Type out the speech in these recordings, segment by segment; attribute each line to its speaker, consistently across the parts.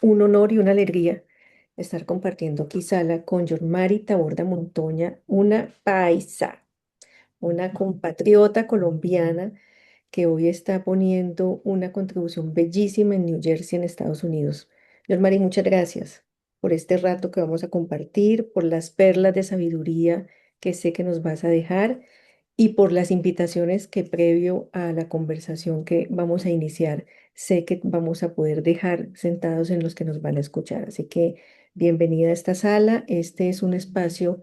Speaker 1: un honor y una alegría estar compartiendo aquí sala con Yormari Taborda Montoña, una paisa, una compatriota colombiana que hoy está poniendo una contribución bellísima en New Jersey, en Estados Unidos. Yormari, muchas gracias por este rato que vamos a compartir, por las perlas de sabiduría que sé que nos vas a dejar y por las invitaciones que previo a la conversación que vamos a iniciar, sé que vamos a poder dejar sentados en los que nos van a escuchar. Así que bienvenida a esta sala. Este es un espacio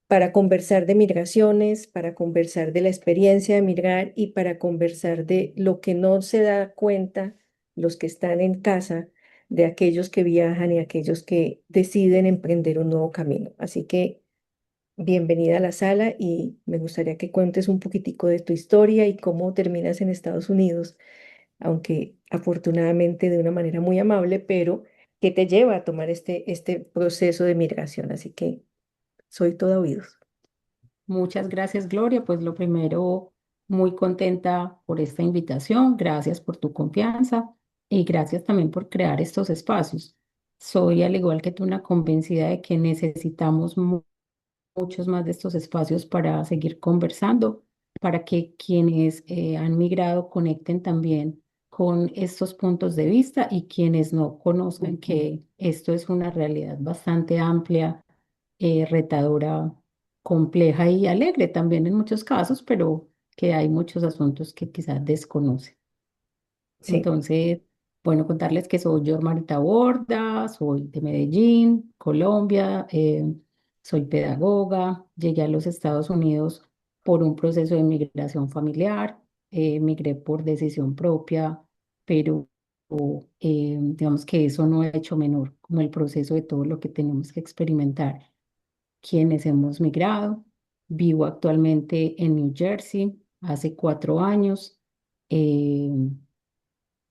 Speaker 1: para conversar de migraciones, para conversar de la experiencia de migrar y para conversar de lo que no se da cuenta los que están en casa, de aquellos que viajan y aquellos que deciden emprender un nuevo camino. Así que bienvenida a la sala y me gustaría que cuentes un poquitico de tu historia y cómo terminas en Estados Unidos, aunque afortunadamente de una manera muy amable, pero que te lleva a tomar este proceso de migración. Así que soy toda oídos.
Speaker 2: Muchas gracias, Gloria. Pues lo primero, muy contenta por esta invitación. Gracias por tu confianza y gracias también por crear estos espacios. Soy, al igual que tú, una convencida de que necesitamos muchos más de estos espacios para seguir conversando, para que quienes han migrado conecten también con estos puntos de vista y quienes no conozcan que esto es una realidad bastante amplia, retadora, compleja y alegre también en muchos casos, pero que hay muchos asuntos que quizás desconocen.
Speaker 1: Sí.
Speaker 2: Entonces, bueno, contarles que soy Marita Borda, soy de Medellín, Colombia, soy pedagoga, llegué a los Estados Unidos por un proceso de migración familiar, migré por decisión propia, pero digamos que eso no ha hecho menor como el proceso de todo lo que tenemos que experimentar quienes hemos migrado. Vivo actualmente en New Jersey hace 4 años. Eh,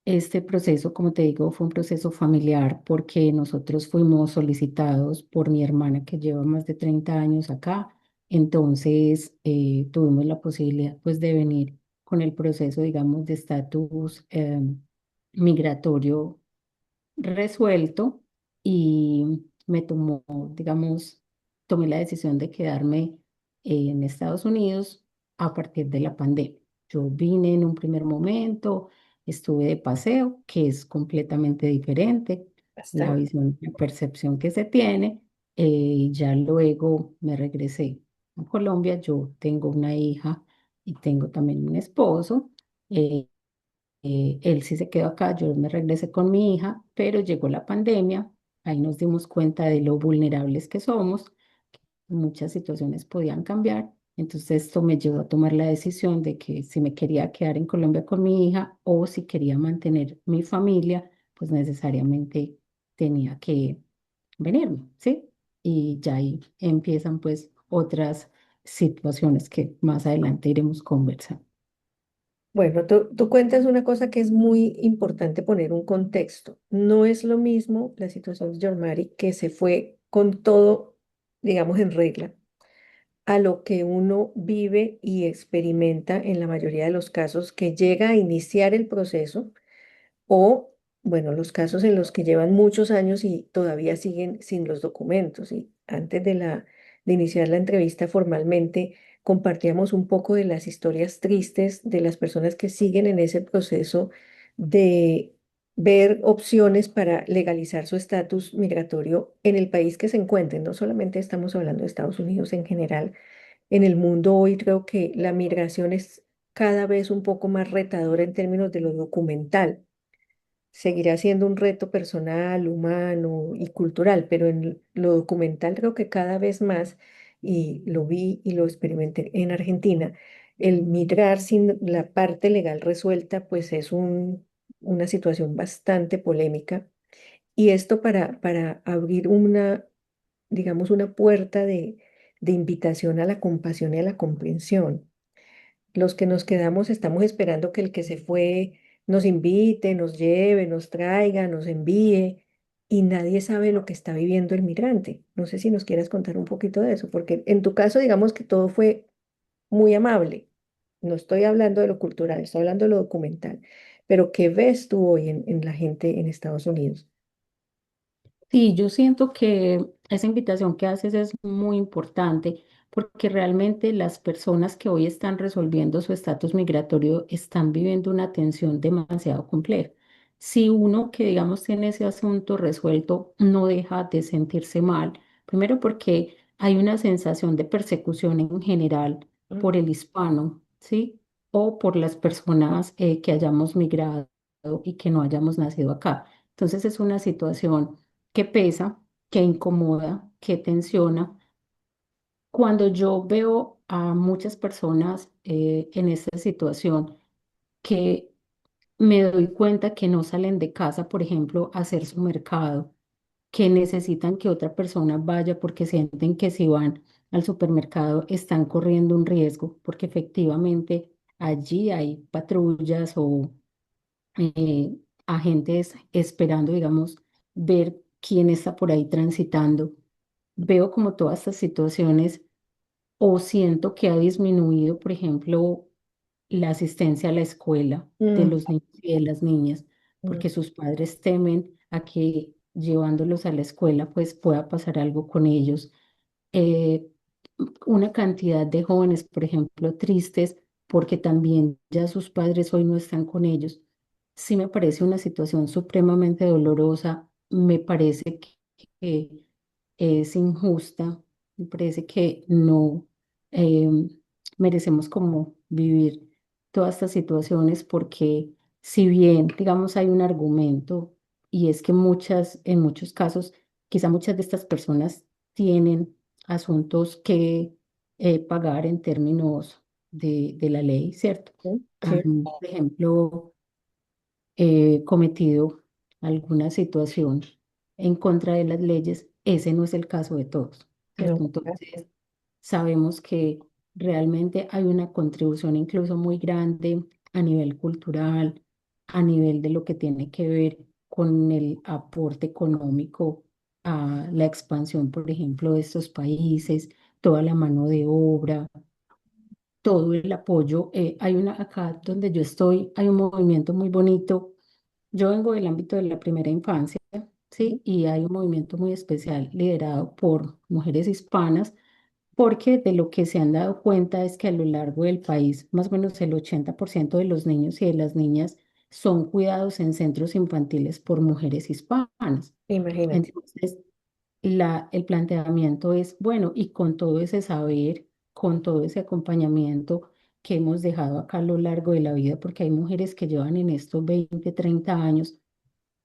Speaker 2: este proceso, como te digo, fue un proceso familiar porque nosotros fuimos solicitados por mi hermana que lleva más de 30 años acá. Entonces, tuvimos la posibilidad pues de venir con el proceso, digamos, de estatus migratorio resuelto y me tomó, digamos, tomé la decisión de quedarme en Estados Unidos a partir de la pandemia. Yo vine en un primer momento, estuve de paseo, que es completamente diferente, la
Speaker 1: Bastante.
Speaker 2: visión, la percepción que se tiene, y ya luego me regresé a Colombia. Yo tengo una hija y tengo también un esposo. eh, Él sí se quedó acá, yo me regresé con mi hija, pero llegó la pandemia, ahí nos dimos cuenta de lo vulnerables que somos, muchas situaciones podían cambiar, entonces esto me llevó a tomar la decisión de que si me quería quedar en Colombia con mi hija o si quería mantener mi familia, pues necesariamente tenía que venirme, ¿sí? Y ya ahí empiezan pues otras situaciones que más adelante iremos conversando.
Speaker 1: Bueno, tú cuentas una cosa que es muy importante poner un contexto. No es lo mismo la situación de John Mari, que se fue con todo, digamos, en regla, a lo que uno vive y experimenta en la mayoría de los casos que llega a iniciar el proceso o, bueno, los casos en los que llevan muchos años y todavía siguen sin los documentos. Y antes de iniciar la entrevista formalmente, compartíamos un poco de las historias tristes de las personas que siguen en ese proceso de ver opciones para legalizar su estatus migratorio en el país que se encuentren. No solamente estamos hablando de Estados Unidos en general. En el mundo hoy creo que la migración es cada vez un poco más retadora en términos de lo documental. Seguirá siendo un reto personal, humano y cultural, pero en lo documental creo que cada vez más, y lo vi y lo experimenté en Argentina, el migrar sin la parte legal resuelta, pues es una situación bastante polémica. Y esto para abrir digamos, una puerta de invitación a la compasión y a la comprensión. Los que nos quedamos estamos esperando que el que se fue nos invite, nos lleve, nos traiga, nos envíe, y nadie sabe lo que está viviendo el migrante. No sé si nos quieras contar un poquito de eso, porque en tu caso digamos que todo fue muy amable. No estoy hablando de lo cultural, estoy hablando de lo documental. Pero ¿qué ves tú hoy en la gente en Estados Unidos?
Speaker 2: Sí, yo siento que esa invitación que haces es muy importante porque realmente las personas que hoy están resolviendo su estatus migratorio están viviendo una tensión demasiado compleja. Si uno que digamos tiene ese asunto resuelto no deja de sentirse mal, primero porque hay una sensación de persecución en general
Speaker 1: Mm,
Speaker 2: por el hispano, ¿sí? O por las personas que hayamos migrado y que no hayamos nacido acá. Entonces es una situación que pesa, que incomoda, que tensiona. Cuando yo veo a muchas personas en esta situación, que me doy cuenta que no salen de casa, por ejemplo, a hacer su mercado, que necesitan que otra persona vaya porque sienten que si van al supermercado están corriendo un riesgo, porque efectivamente allí hay patrullas o eh, agentes esperando, digamos, ver quién está por ahí transitando. Veo como todas estas situaciones o siento que ha disminuido, por ejemplo, la asistencia a la escuela de
Speaker 1: mm,
Speaker 2: los niños y de las niñas,
Speaker 1: mm,
Speaker 2: porque sus padres temen a que llevándolos a la escuela pues pueda pasar algo con ellos. Eh, una cantidad de jóvenes, por ejemplo, tristes porque también ya sus padres hoy no están con ellos. Sí me parece una situación supremamente dolorosa, me parece que es injusta, me parece que no eh, merecemos como vivir todas estas situaciones porque si bien, digamos, hay un argumento y es que en muchos casos, quizá muchas de estas personas tienen asuntos que pagar en términos de la ley, ¿cierto?
Speaker 1: mm, sí,
Speaker 2: Han, por ejemplo, cometido alguna situación en contra de las leyes, ese no es el caso de todos,
Speaker 1: no,
Speaker 2: ¿cierto? Entonces, sabemos que realmente hay una contribución incluso muy grande a nivel cultural, a nivel de lo que tiene que ver con el aporte económico a la expansión, por ejemplo, de estos países, toda la mano de obra, todo el apoyo. Hay una, acá donde yo estoy, hay un movimiento muy bonito. Yo vengo del ámbito de la primera infancia,
Speaker 1: mm,
Speaker 2: ¿sí? Y hay un movimiento muy especial liderado por mujeres hispanas, porque de lo que se han dado cuenta es que a lo largo del país, más o menos el 80% de los niños y de las niñas son cuidados en centros infantiles por mujeres hispanas.
Speaker 1: imagínate.
Speaker 2: Entonces, el planteamiento es, bueno, y con todo ese saber, con todo ese acompañamiento que hemos dejado acá a lo largo de la vida, porque hay mujeres que llevan en estos 20 30 años,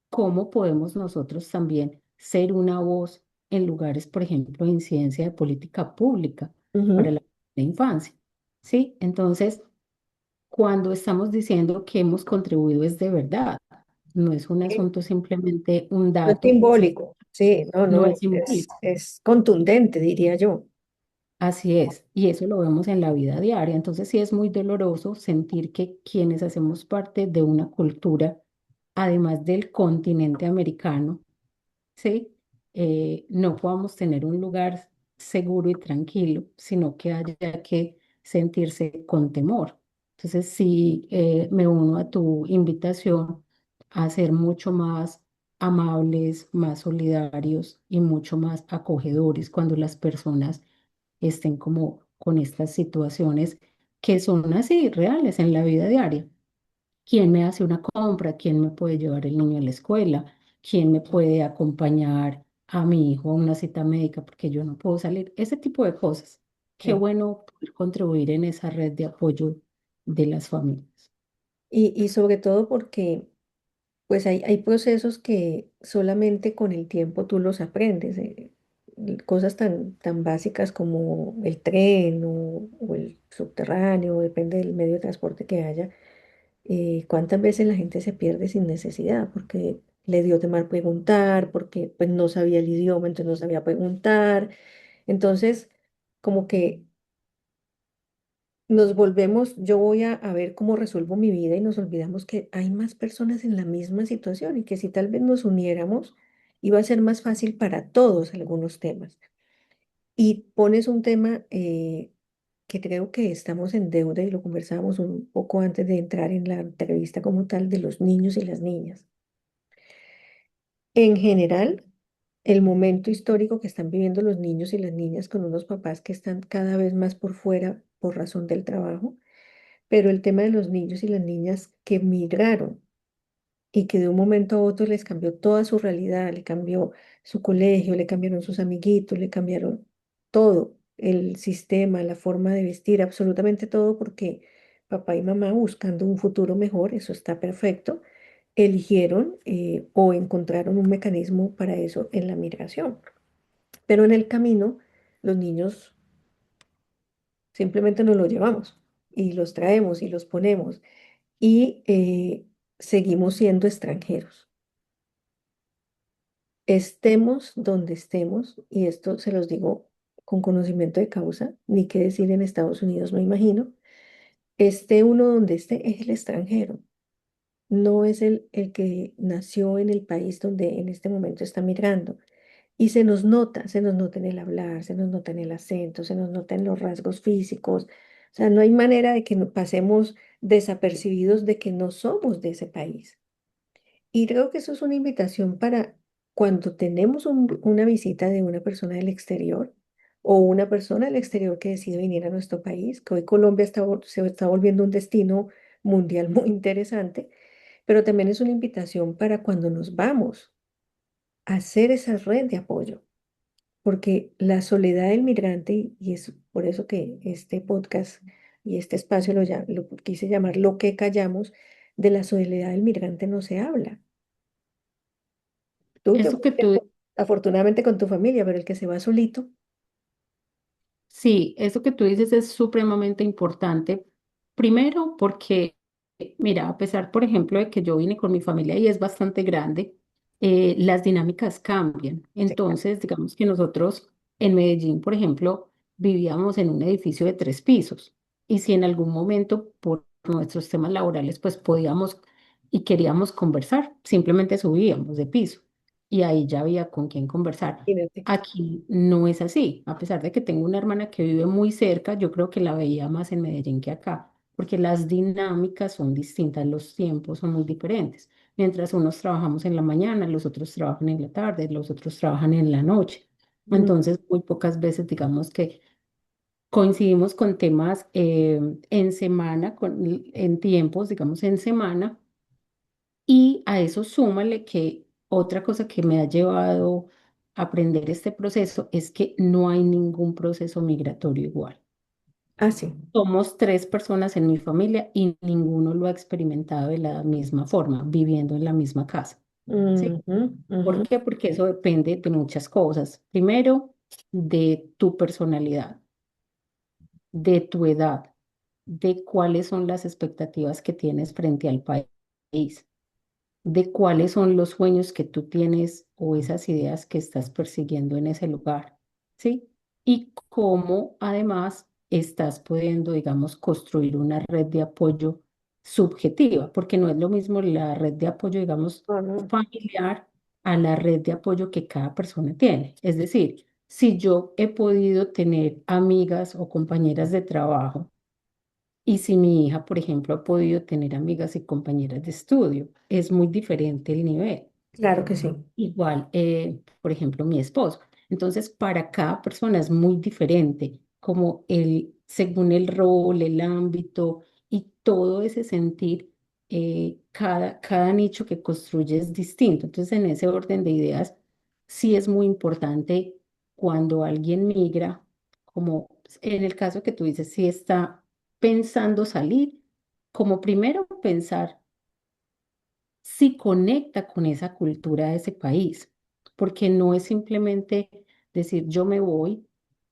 Speaker 2: ¿cómo podemos nosotros también ser una voz en lugares, por ejemplo, de incidencia de política pública para
Speaker 1: Ujú.
Speaker 2: la infancia? ¿Sí? Entonces, cuando estamos diciendo que hemos contribuido es de verdad, no es un
Speaker 1: Sí,
Speaker 2: asunto simplemente un
Speaker 1: no es
Speaker 2: dato, ¿sí?
Speaker 1: simbólico, sí, no,
Speaker 2: No
Speaker 1: no,
Speaker 2: es simbólico.
Speaker 1: es contundente, diría yo.
Speaker 2: Así es, y eso lo vemos en la vida diaria. Entonces sí es muy doloroso sentir que quienes hacemos parte de una cultura, además del continente americano, ¿sí? No podamos tener un lugar seguro y tranquilo, sino que haya que sentirse con temor. Entonces sí, me uno a tu invitación a ser mucho más amables, más solidarios y mucho más acogedores cuando las personas estén como con estas situaciones que son así reales en la vida diaria. ¿Quién me hace una compra? ¿Quién me puede llevar el niño a la escuela? ¿Quién me puede acompañar a mi hijo a una cita médica porque yo no puedo salir? Ese tipo de cosas. Qué
Speaker 1: Sí.
Speaker 2: bueno poder contribuir en esa red de apoyo de las familias.
Speaker 1: Y sobre todo porque pues hay procesos que solamente con el tiempo tú los aprendes. Cosas tan básicas como el tren o el subterráneo, depende del medio de transporte que haya. ¿Cuántas veces la gente se pierde sin necesidad? Porque le dio temor preguntar, porque pues no sabía el idioma, entonces no sabía preguntar. Entonces, como que nos volvemos, yo voy a ver cómo resuelvo mi vida y nos olvidamos que hay más personas en la misma situación y que si tal vez nos uniéramos, iba a ser más fácil para todos algunos temas. Y pones un tema que creo que estamos en deuda y lo conversábamos un poco antes de entrar en la entrevista como tal de los niños y las niñas. En general, el momento histórico que están viviendo los niños y las niñas con unos papás que están cada vez más por fuera por razón del trabajo, pero el tema de los niños y las niñas que migraron y que de un momento a otro les cambió toda su realidad, le cambió su colegio, le cambiaron sus amiguitos, le cambiaron todo, el sistema, la forma de vestir, absolutamente todo, porque papá y mamá buscando un futuro mejor, eso está perfecto, eligieron o encontraron un mecanismo para eso en la migración. Pero en el camino, los niños simplemente nos los llevamos y los traemos y los ponemos y seguimos siendo extranjeros. Estemos donde estemos, y esto se los digo con conocimiento de causa, ni qué decir en Estados Unidos, me imagino, esté uno donde esté, es el extranjero, no es el que nació en el país donde en este momento está migrando. Y se nos nota en el hablar, se nos nota en el acento, se nos nota en los rasgos físicos. O sea, no hay manera de que pasemos desapercibidos de que no somos de ese país. Y creo que eso es una invitación para cuando tenemos una visita de una persona del exterior o una persona del exterior que decide venir a nuestro país, que hoy Colombia se está volviendo un destino mundial muy interesante, pero también es una invitación para cuando nos vamos a hacer esa red de apoyo, porque la soledad del migrante, y es por eso que este podcast y este espacio lo quise llamar Lo que callamos, de la soledad del migrante no se habla. Tú te
Speaker 2: Eso que
Speaker 1: fuiste
Speaker 2: tú
Speaker 1: afortunadamente con tu familia, pero el que se va solito,
Speaker 2: Sí, eso que tú dices es supremamente importante. Primero, porque, mira, a pesar, por ejemplo, de que yo vine con mi familia y es bastante grande, las dinámicas cambian.
Speaker 1: sí,
Speaker 2: Entonces, digamos que nosotros en Medellín, por ejemplo, vivíamos en un edificio de 3 pisos. Y si en algún momento, por nuestros temas laborales, pues podíamos y queríamos conversar, simplemente subíamos de piso y ahí ya había con quién conversar.
Speaker 1: imagínate.
Speaker 2: Aquí no es así, a pesar de que tengo una hermana que vive muy cerca, yo creo que la veía más en Medellín que acá, porque las dinámicas son distintas, los tiempos son muy diferentes. Mientras unos trabajamos en la mañana, los otros trabajan en la tarde, los otros trabajan en la noche.
Speaker 1: Mm,
Speaker 2: Entonces, muy pocas veces, digamos que coincidimos con temas en semana, en tiempos, digamos, en semana, y a eso súmale que otra cosa que me ha llevado a aprender este proceso es que no hay ningún proceso migratorio igual.
Speaker 1: ah, sí.
Speaker 2: Somos 3 personas en mi familia y ninguno lo ha experimentado de la misma forma, viviendo en la misma casa. ¿Sí?
Speaker 1: Ujú, ujú.
Speaker 2: ¿Por qué? Porque eso depende de muchas cosas. Primero, de tu personalidad, de tu edad, de cuáles son las expectativas que tienes frente al país, de cuáles son los sueños que tú tienes o esas ideas que estás persiguiendo en ese lugar, ¿sí? Y cómo además estás pudiendo, digamos, construir una red de apoyo subjetiva, porque no es lo mismo la red de apoyo, digamos,
Speaker 1: No, no.
Speaker 2: familiar a la red de apoyo que cada persona tiene. Es decir, si yo he podido tener amigas o compañeras de trabajo, y si mi hija, por ejemplo, ha podido tener amigas y compañeras de estudio, es muy diferente el nivel.
Speaker 1: Claro que sí.
Speaker 2: Igual, por ejemplo, mi esposo. Entonces, para cada persona es muy diferente, como según el rol, el ámbito y todo ese sentir, cada nicho que construye es distinto. Entonces, en ese orden de ideas, sí es muy importante cuando alguien migra, como en el caso que tú dices, si está pensando salir, como primero pensar si conecta con esa cultura de ese país, porque no es simplemente decir yo me voy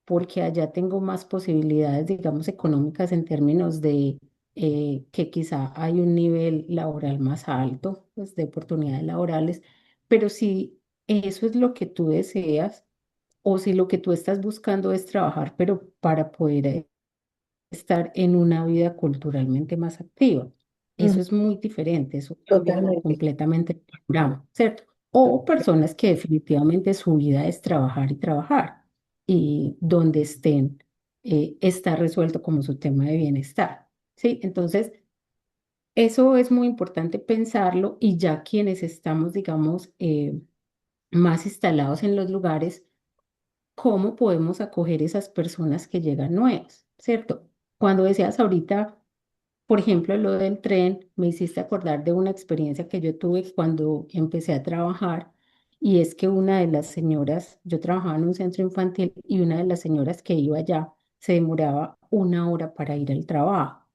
Speaker 2: porque allá tengo más posibilidades, digamos, económicas en términos de que quizá hay un nivel laboral más alto, pues de oportunidades laborales, pero si eso es lo que tú deseas o si lo que tú estás buscando es trabajar, pero para poder estar en una vida culturalmente más activa. Eso
Speaker 1: Mm,
Speaker 2: es muy diferente, eso cambia
Speaker 1: totalmente.
Speaker 2: completamente el panorama, ¿cierto? O personas que definitivamente su vida es trabajar y trabajar y donde estén está resuelto como su tema de bienestar, ¿sí? Entonces, eso es muy importante pensarlo y ya quienes estamos, digamos, más instalados en los lugares, ¿cómo podemos acoger esas personas que llegan nuevas? ¿Cierto? Cuando decías ahorita, por ejemplo, lo del tren, me hiciste acordar de una experiencia que yo tuve cuando empecé a trabajar, y es que una de las señoras, yo trabajaba en un centro infantil y una de las señoras que iba allá se demoraba 1 hora para ir al trabajo.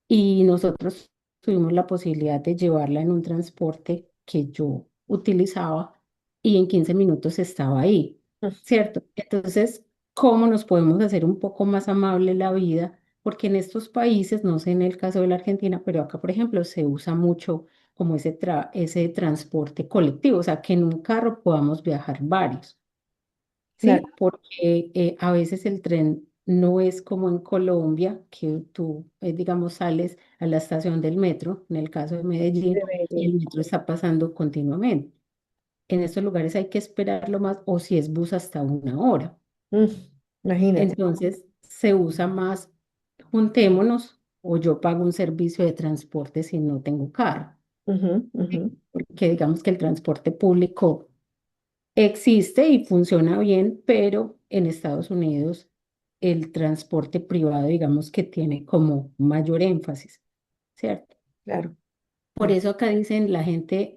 Speaker 2: Y nosotros tuvimos la posibilidad de llevarla en un transporte que yo utilizaba y en 15 minutos estaba ahí, ¿cierto? Entonces, ¿cómo nos podemos hacer un poco más amable la vida? Porque en estos países, no sé en el caso de la Argentina, pero acá, por ejemplo, se usa mucho como ese transporte colectivo, o sea, que en un carro podamos viajar varios.
Speaker 1: Claro,
Speaker 2: Sí, porque a veces el tren no es como en Colombia, que tú, digamos, sales a la estación del metro, en el caso de Medellín,
Speaker 1: de
Speaker 2: y el
Speaker 1: Medellín.
Speaker 2: metro está pasando continuamente. En estos lugares hay que esperarlo más, o si es bus, hasta 1 hora.
Speaker 1: Mm, imagínate.
Speaker 2: Entonces, se usa más, juntémonos, o yo pago un servicio de transporte si no tengo carro.
Speaker 1: Ujú, ujú.
Speaker 2: ¿Sí? Porque digamos que el transporte público existe y funciona bien, pero en Estados Unidos el transporte privado, digamos que tiene como mayor énfasis, ¿cierto?
Speaker 1: Claro,
Speaker 2: Por
Speaker 1: claro.
Speaker 2: eso acá dicen la gente,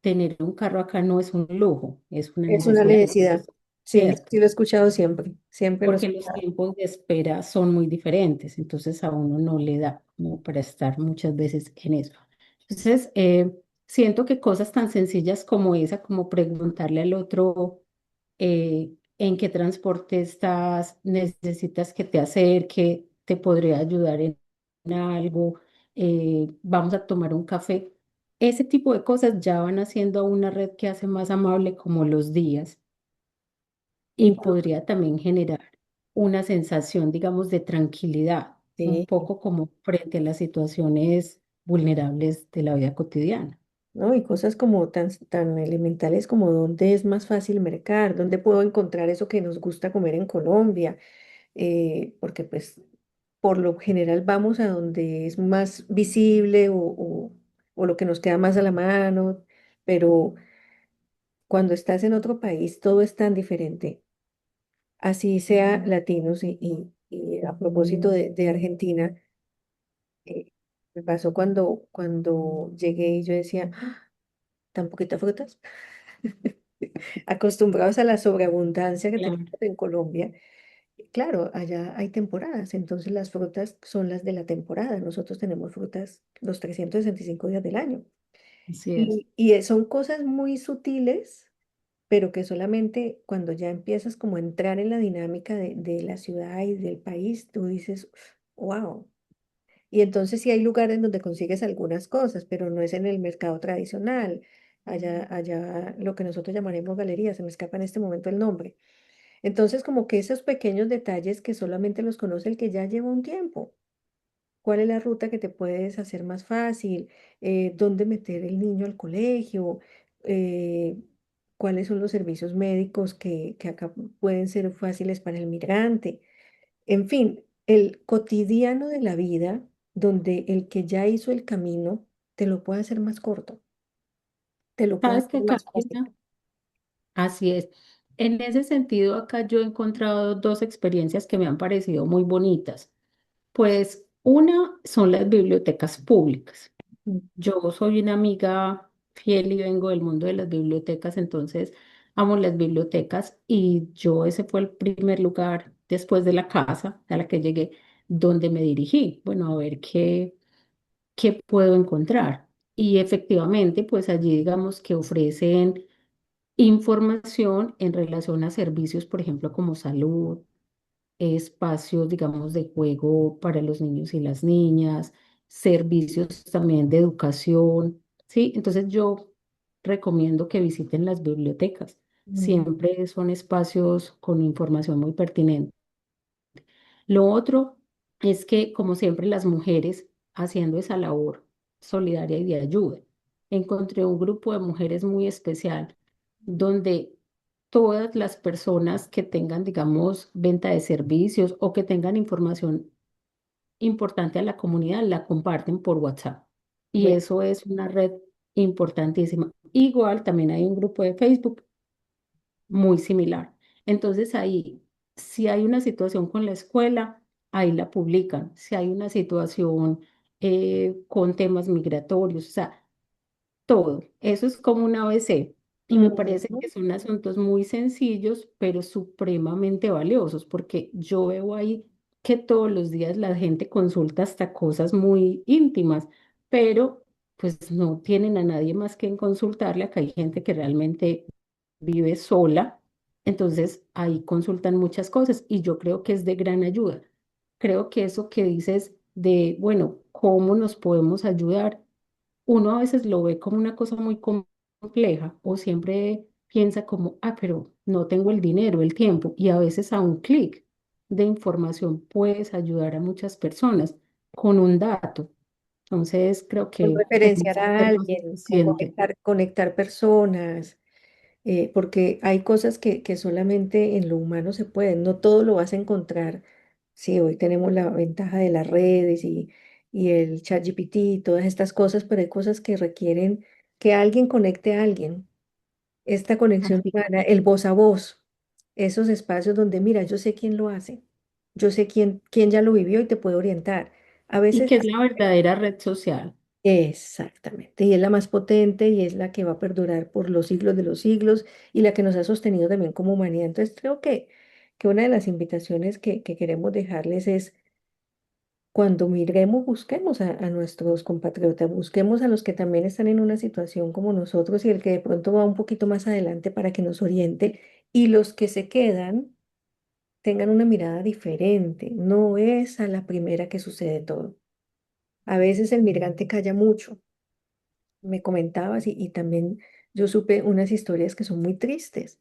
Speaker 2: tener un carro acá no es un lujo, es una
Speaker 1: Es una
Speaker 2: necesidad,
Speaker 1: necesidad. Sí,
Speaker 2: ¿cierto?
Speaker 1: sí lo he escuchado siempre, siempre lo he
Speaker 2: Porque los
Speaker 1: escuchado.
Speaker 2: tiempos de espera son muy diferentes, entonces a uno no le da como para estar muchas veces en eso. Entonces, siento que cosas tan sencillas como esa, como preguntarle al otro, en qué transporte estás, necesitas que te acerque, te podría ayudar en algo, vamos a tomar un café. Ese tipo de cosas ya van haciendo a una red que hace más amable como los días,
Speaker 1: Y
Speaker 2: y podría también generar una sensación, digamos, de tranquilidad, un
Speaker 1: sí,
Speaker 2: poco como frente a las situaciones vulnerables de la vida cotidiana.
Speaker 1: ¿no? Y cosas como tan elementales como dónde es más fácil mercar, dónde puedo encontrar eso que nos gusta comer en Colombia, porque pues por lo general vamos a donde es más visible o lo que nos queda más a la mano, pero cuando estás en otro país todo es tan diferente, así sea latinos y a propósito de Argentina, me pasó cuando llegué y yo decía, "Ah, tan poquitas frutas, acostumbrados a la sobreabundancia que tenemos
Speaker 2: Claro,
Speaker 1: en Colombia. Claro, allá hay temporadas, entonces las frutas son las de la temporada. Nosotros tenemos frutas los 365 días del año.
Speaker 2: así es.
Speaker 1: Y son cosas muy sutiles, pero que solamente cuando ya empiezas como a entrar en la dinámica de la ciudad y del país, tú dices, wow. Y entonces sí hay lugares donde consigues algunas cosas, pero no es en el mercado tradicional. Allá lo que nosotros llamaremos galerías, se me escapa en este momento el nombre. Entonces, como que esos pequeños detalles que solamente los conoce el que ya lleva un tiempo. ¿Cuál es la ruta que te puedes hacer más fácil? ¿Dónde meter el niño al colegio? Eh, ¿Cuáles son los servicios médicos que acá pueden ser fáciles para el migrante? En fin, el cotidiano de la vida, donde el que ya hizo el camino te lo puede hacer más corto, te lo puede
Speaker 2: Sabes
Speaker 1: hacer
Speaker 2: que,
Speaker 1: más fácil.
Speaker 2: Carolina, así es. En ese sentido, acá yo he encontrado dos experiencias que me han parecido muy bonitas. Pues una son las bibliotecas públicas.
Speaker 1: Mm,
Speaker 2: Yo soy una amiga fiel y vengo del mundo de las bibliotecas, entonces amo las bibliotecas, y yo ese fue el primer lugar después de la casa a la que llegué donde me dirigí, bueno, a ver qué puedo encontrar. Y efectivamente, pues allí digamos que ofrecen información en relación a servicios, por ejemplo, como salud, espacios, digamos, de juego para los niños y las niñas, servicios también de educación, ¿sí? Entonces yo recomiendo que visiten las bibliotecas.
Speaker 1: mm,
Speaker 2: Siempre son espacios con información muy pertinente. Lo otro es que, como siempre, las mujeres haciendo esa labor solidaria y de ayuda. Encontré un grupo de mujeres muy especial donde todas las personas que tengan, digamos, venta de servicios o que tengan información importante a la comunidad la comparten por WhatsApp. Y
Speaker 1: ve,
Speaker 2: eso es una red importantísima. Igual también hay un grupo de Facebook muy similar. Entonces ahí, si hay una situación con la escuela, ahí la publican. Si hay una situación con temas migratorios, o sea, todo. Eso es como un ABC. Y me parece
Speaker 1: Ujú.
Speaker 2: que son asuntos muy sencillos, pero supremamente valiosos, porque yo veo ahí que todos los días la gente consulta hasta cosas muy íntimas, pero pues no tienen a nadie más que en consultarle. Acá hay gente que realmente vive sola, entonces ahí consultan muchas cosas y yo creo que es de gran ayuda. Creo que eso que dices de, bueno, ¿cómo nos podemos ayudar? Uno a veces lo ve como una cosa muy compleja o siempre piensa como, ah, pero no tengo el dinero, el tiempo, y a veces a un clic de información puedes ayudar a muchas personas con un dato. Entonces creo
Speaker 1: Con
Speaker 2: que no
Speaker 1: referenciar
Speaker 2: es
Speaker 1: a
Speaker 2: hacerlo
Speaker 1: alguien, con
Speaker 2: suficiente.
Speaker 1: conectar personas, porque hay cosas que solamente en lo humano se pueden, no todo lo vas a encontrar. Sí, hoy tenemos la ventaja de las redes y el ChatGPT y todas estas cosas, pero hay cosas que requieren que alguien conecte a alguien. Esta conexión
Speaker 2: Así.
Speaker 1: humana, el voz a voz, esos espacios donde, mira, yo sé quién lo hace, yo sé quién ya lo vivió y te puede orientar. A
Speaker 2: Y
Speaker 1: veces,
Speaker 2: que es la verdadera red social.
Speaker 1: exactamente, y es la más potente y es la que va a perdurar por los siglos de los siglos y la que nos ha sostenido también como humanidad. Entonces, creo que una de las invitaciones que queremos dejarles es cuando miremos, busquemos a nuestros compatriotas, busquemos a los que también están en una situación como nosotros y el que de pronto va un poquito más adelante para que nos oriente y los que se quedan tengan una mirada diferente. No es a la primera que sucede todo. A veces el migrante calla mucho. Me comentabas y también yo supe unas historias que son muy tristes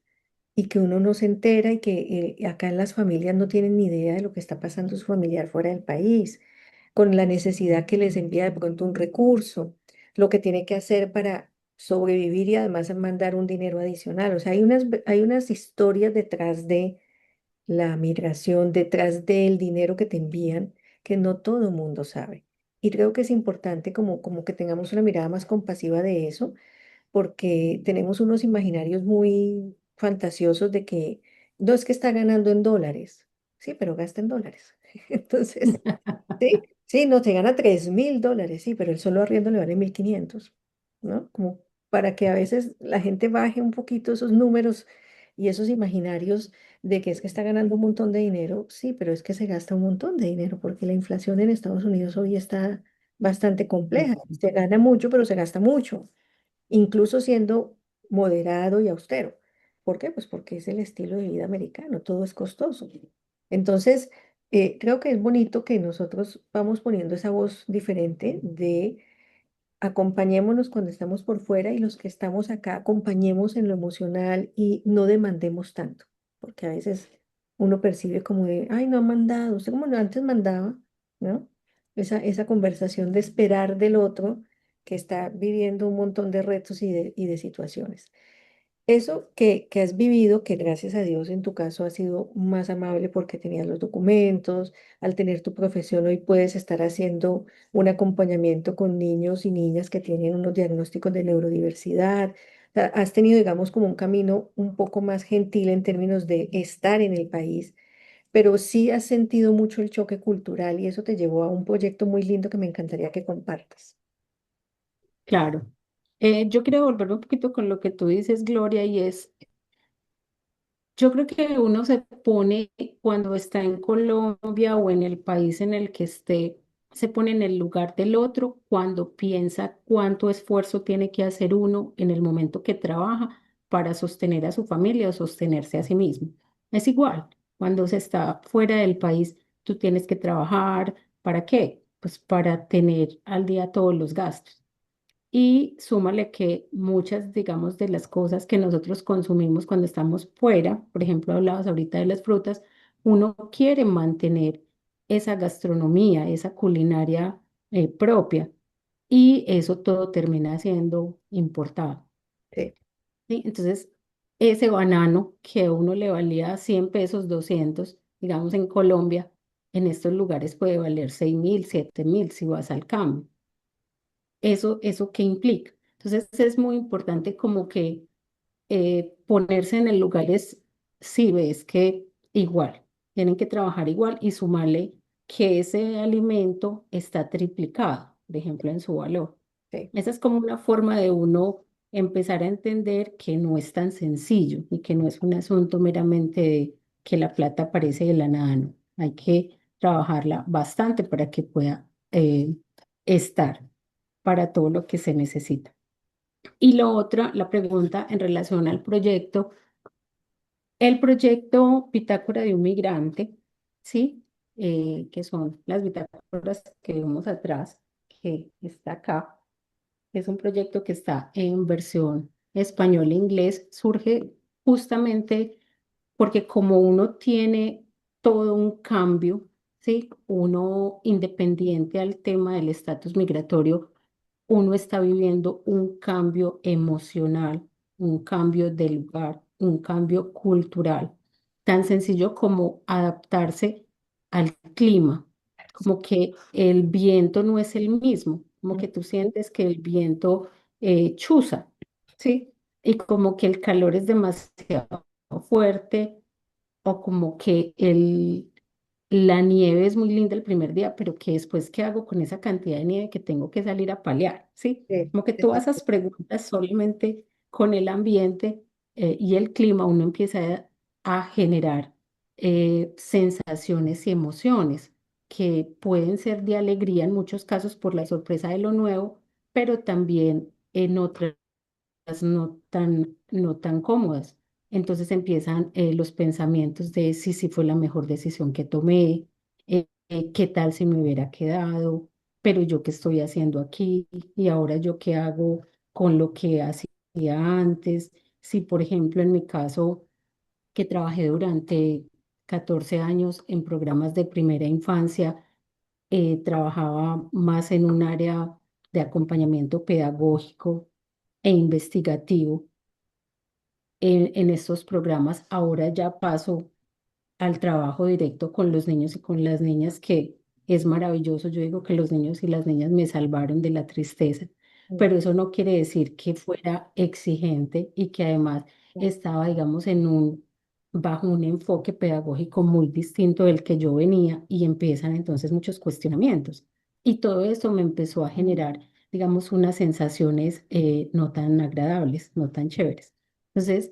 Speaker 1: y que uno no se entera y que acá en las familias no tienen ni idea de lo que está pasando su familiar fuera del país, con la necesidad que les envía de pronto un recurso, lo que tiene que hacer para sobrevivir y además mandar un dinero adicional. O sea, hay unas historias detrás de la migración, detrás del dinero que te envían, que no todo el mundo sabe. Y creo que es importante como que tengamos una mirada más compasiva de eso porque tenemos unos imaginarios muy fantasiosos de que no es que está ganando en dólares, sí, pero gasta en dólares. Entonces, sí, sí, no, se gana $3.000, sí, pero el solo arriendo le vale 1.500, ¿no? Como para que a veces la gente baje un poquito esos números y esos imaginarios de que es que está ganando un montón de dinero, sí, pero es que se gasta un montón de dinero porque la inflación en Estados Unidos hoy está bastante compleja. Se gana mucho, pero se gasta mucho incluso siendo moderado y austero. ¿Por qué? Pues porque es el estilo de vida americano, todo es costoso. Entonces, creo que es bonito que nosotros vamos poniendo esa voz diferente de acompañémonos cuando estamos por fuera y los que estamos acá acompañemos en lo emocional y no demandemos tanto, porque a veces uno percibe como de, ay, no ha mandado, usted como no antes mandaba, ¿no? Esa conversación de esperar del otro que está viviendo un montón de retos y de situaciones. Eso que has vivido, que gracias a Dios en tu caso ha sido más amable porque tenías los documentos, al tener tu profesión hoy puedes estar haciendo un acompañamiento con niños y niñas que tienen unos diagnósticos de neurodiversidad. O sea, has tenido, digamos, como un camino un poco más gentil en términos de estar en el país, pero sí has sentido mucho el choque cultural y eso te llevó a un proyecto muy lindo que me encantaría que compartas.
Speaker 2: Claro. Yo quiero volver un poquito con lo que tú dices, Gloria, y es, yo creo que uno se pone cuando está en Colombia o en el país en el que esté, se pone en el lugar del otro cuando piensa cuánto esfuerzo tiene que hacer uno en el momento que trabaja para sostener a su familia o sostenerse a sí mismo. Es igual, cuando se está fuera del país, tú tienes que trabajar. ¿Para qué? Pues para tener al día todos los gastos. Y súmale que muchas, digamos, de las cosas que nosotros consumimos cuando estamos fuera, por ejemplo, hablabas ahorita de las frutas, uno quiere mantener esa gastronomía, esa culinaria propia, y eso todo termina siendo importado.
Speaker 1: Sí,
Speaker 2: ¿Sí? Entonces, ese banano que a uno le valía 100 pesos, 200 digamos, en Colombia, en estos lugares puede valer 6.000, 7.000 si vas al cambio. ¿Eso qué implica? Entonces es muy importante como que ponerse en el lugar es, si ves que igual, tienen que trabajar igual y sumarle que ese alimento está triplicado, por ejemplo, en su valor.
Speaker 1: Sí,
Speaker 2: Esa es como una forma de uno empezar a entender que no es tan sencillo y que no es un asunto meramente de que la plata aparece de la nada, no. Hay que trabajarla bastante para que pueda estar para todo lo que se necesita. Y lo otro, la pregunta en relación al proyecto, el proyecto Bitácora de un Migrante, ¿sí? Que son las bitácoras que vemos atrás, que está acá. Es un proyecto que está en versión español e inglés. Surge justamente porque como uno tiene todo un cambio, ¿sí? Uno independiente al tema del estatus migratorio, uno está viviendo un cambio emocional, un cambio de lugar, un cambio cultural, tan sencillo como adaptarse al clima, como que el viento no es el mismo, como que tú
Speaker 1: ujú,
Speaker 2: sientes que el viento chuza, ¿sí? Y como que el calor es demasiado fuerte o como que la nieve es muy linda el primer día, pero que después, ¿qué hago con esa cantidad de nieve que tengo que salir a paliar? ¿Sí?
Speaker 1: sí,
Speaker 2: Como que
Speaker 1: sí,
Speaker 2: todas
Speaker 1: sí,
Speaker 2: esas preguntas solamente con el ambiente y el clima uno empieza a generar sensaciones y emociones que pueden ser de alegría en muchos casos por la sorpresa de lo nuevo, pero también en otras no tan cómodas. Entonces empiezan los pensamientos de si fue la mejor decisión que tomé, qué tal si me hubiera quedado, pero yo qué estoy haciendo aquí y ahora yo qué hago con lo que hacía antes. Si, por ejemplo, en mi caso, que trabajé durante 14 años en programas de primera infancia, trabajaba más en un área de acompañamiento pedagógico e investigativo en estos programas. Ahora ya paso al trabajo directo con los niños y con las niñas, que es maravilloso. Yo digo que los niños y las niñas me salvaron de la tristeza,
Speaker 1: mm,
Speaker 2: pero eso no quiere decir que fuera exigente y que además
Speaker 1: mm,
Speaker 2: estaba, digamos, bajo un enfoque pedagógico muy distinto del que yo venía y empiezan entonces muchos cuestionamientos. Y todo eso me empezó a generar, digamos, unas sensaciones no tan agradables, no tan chéveres. Entonces,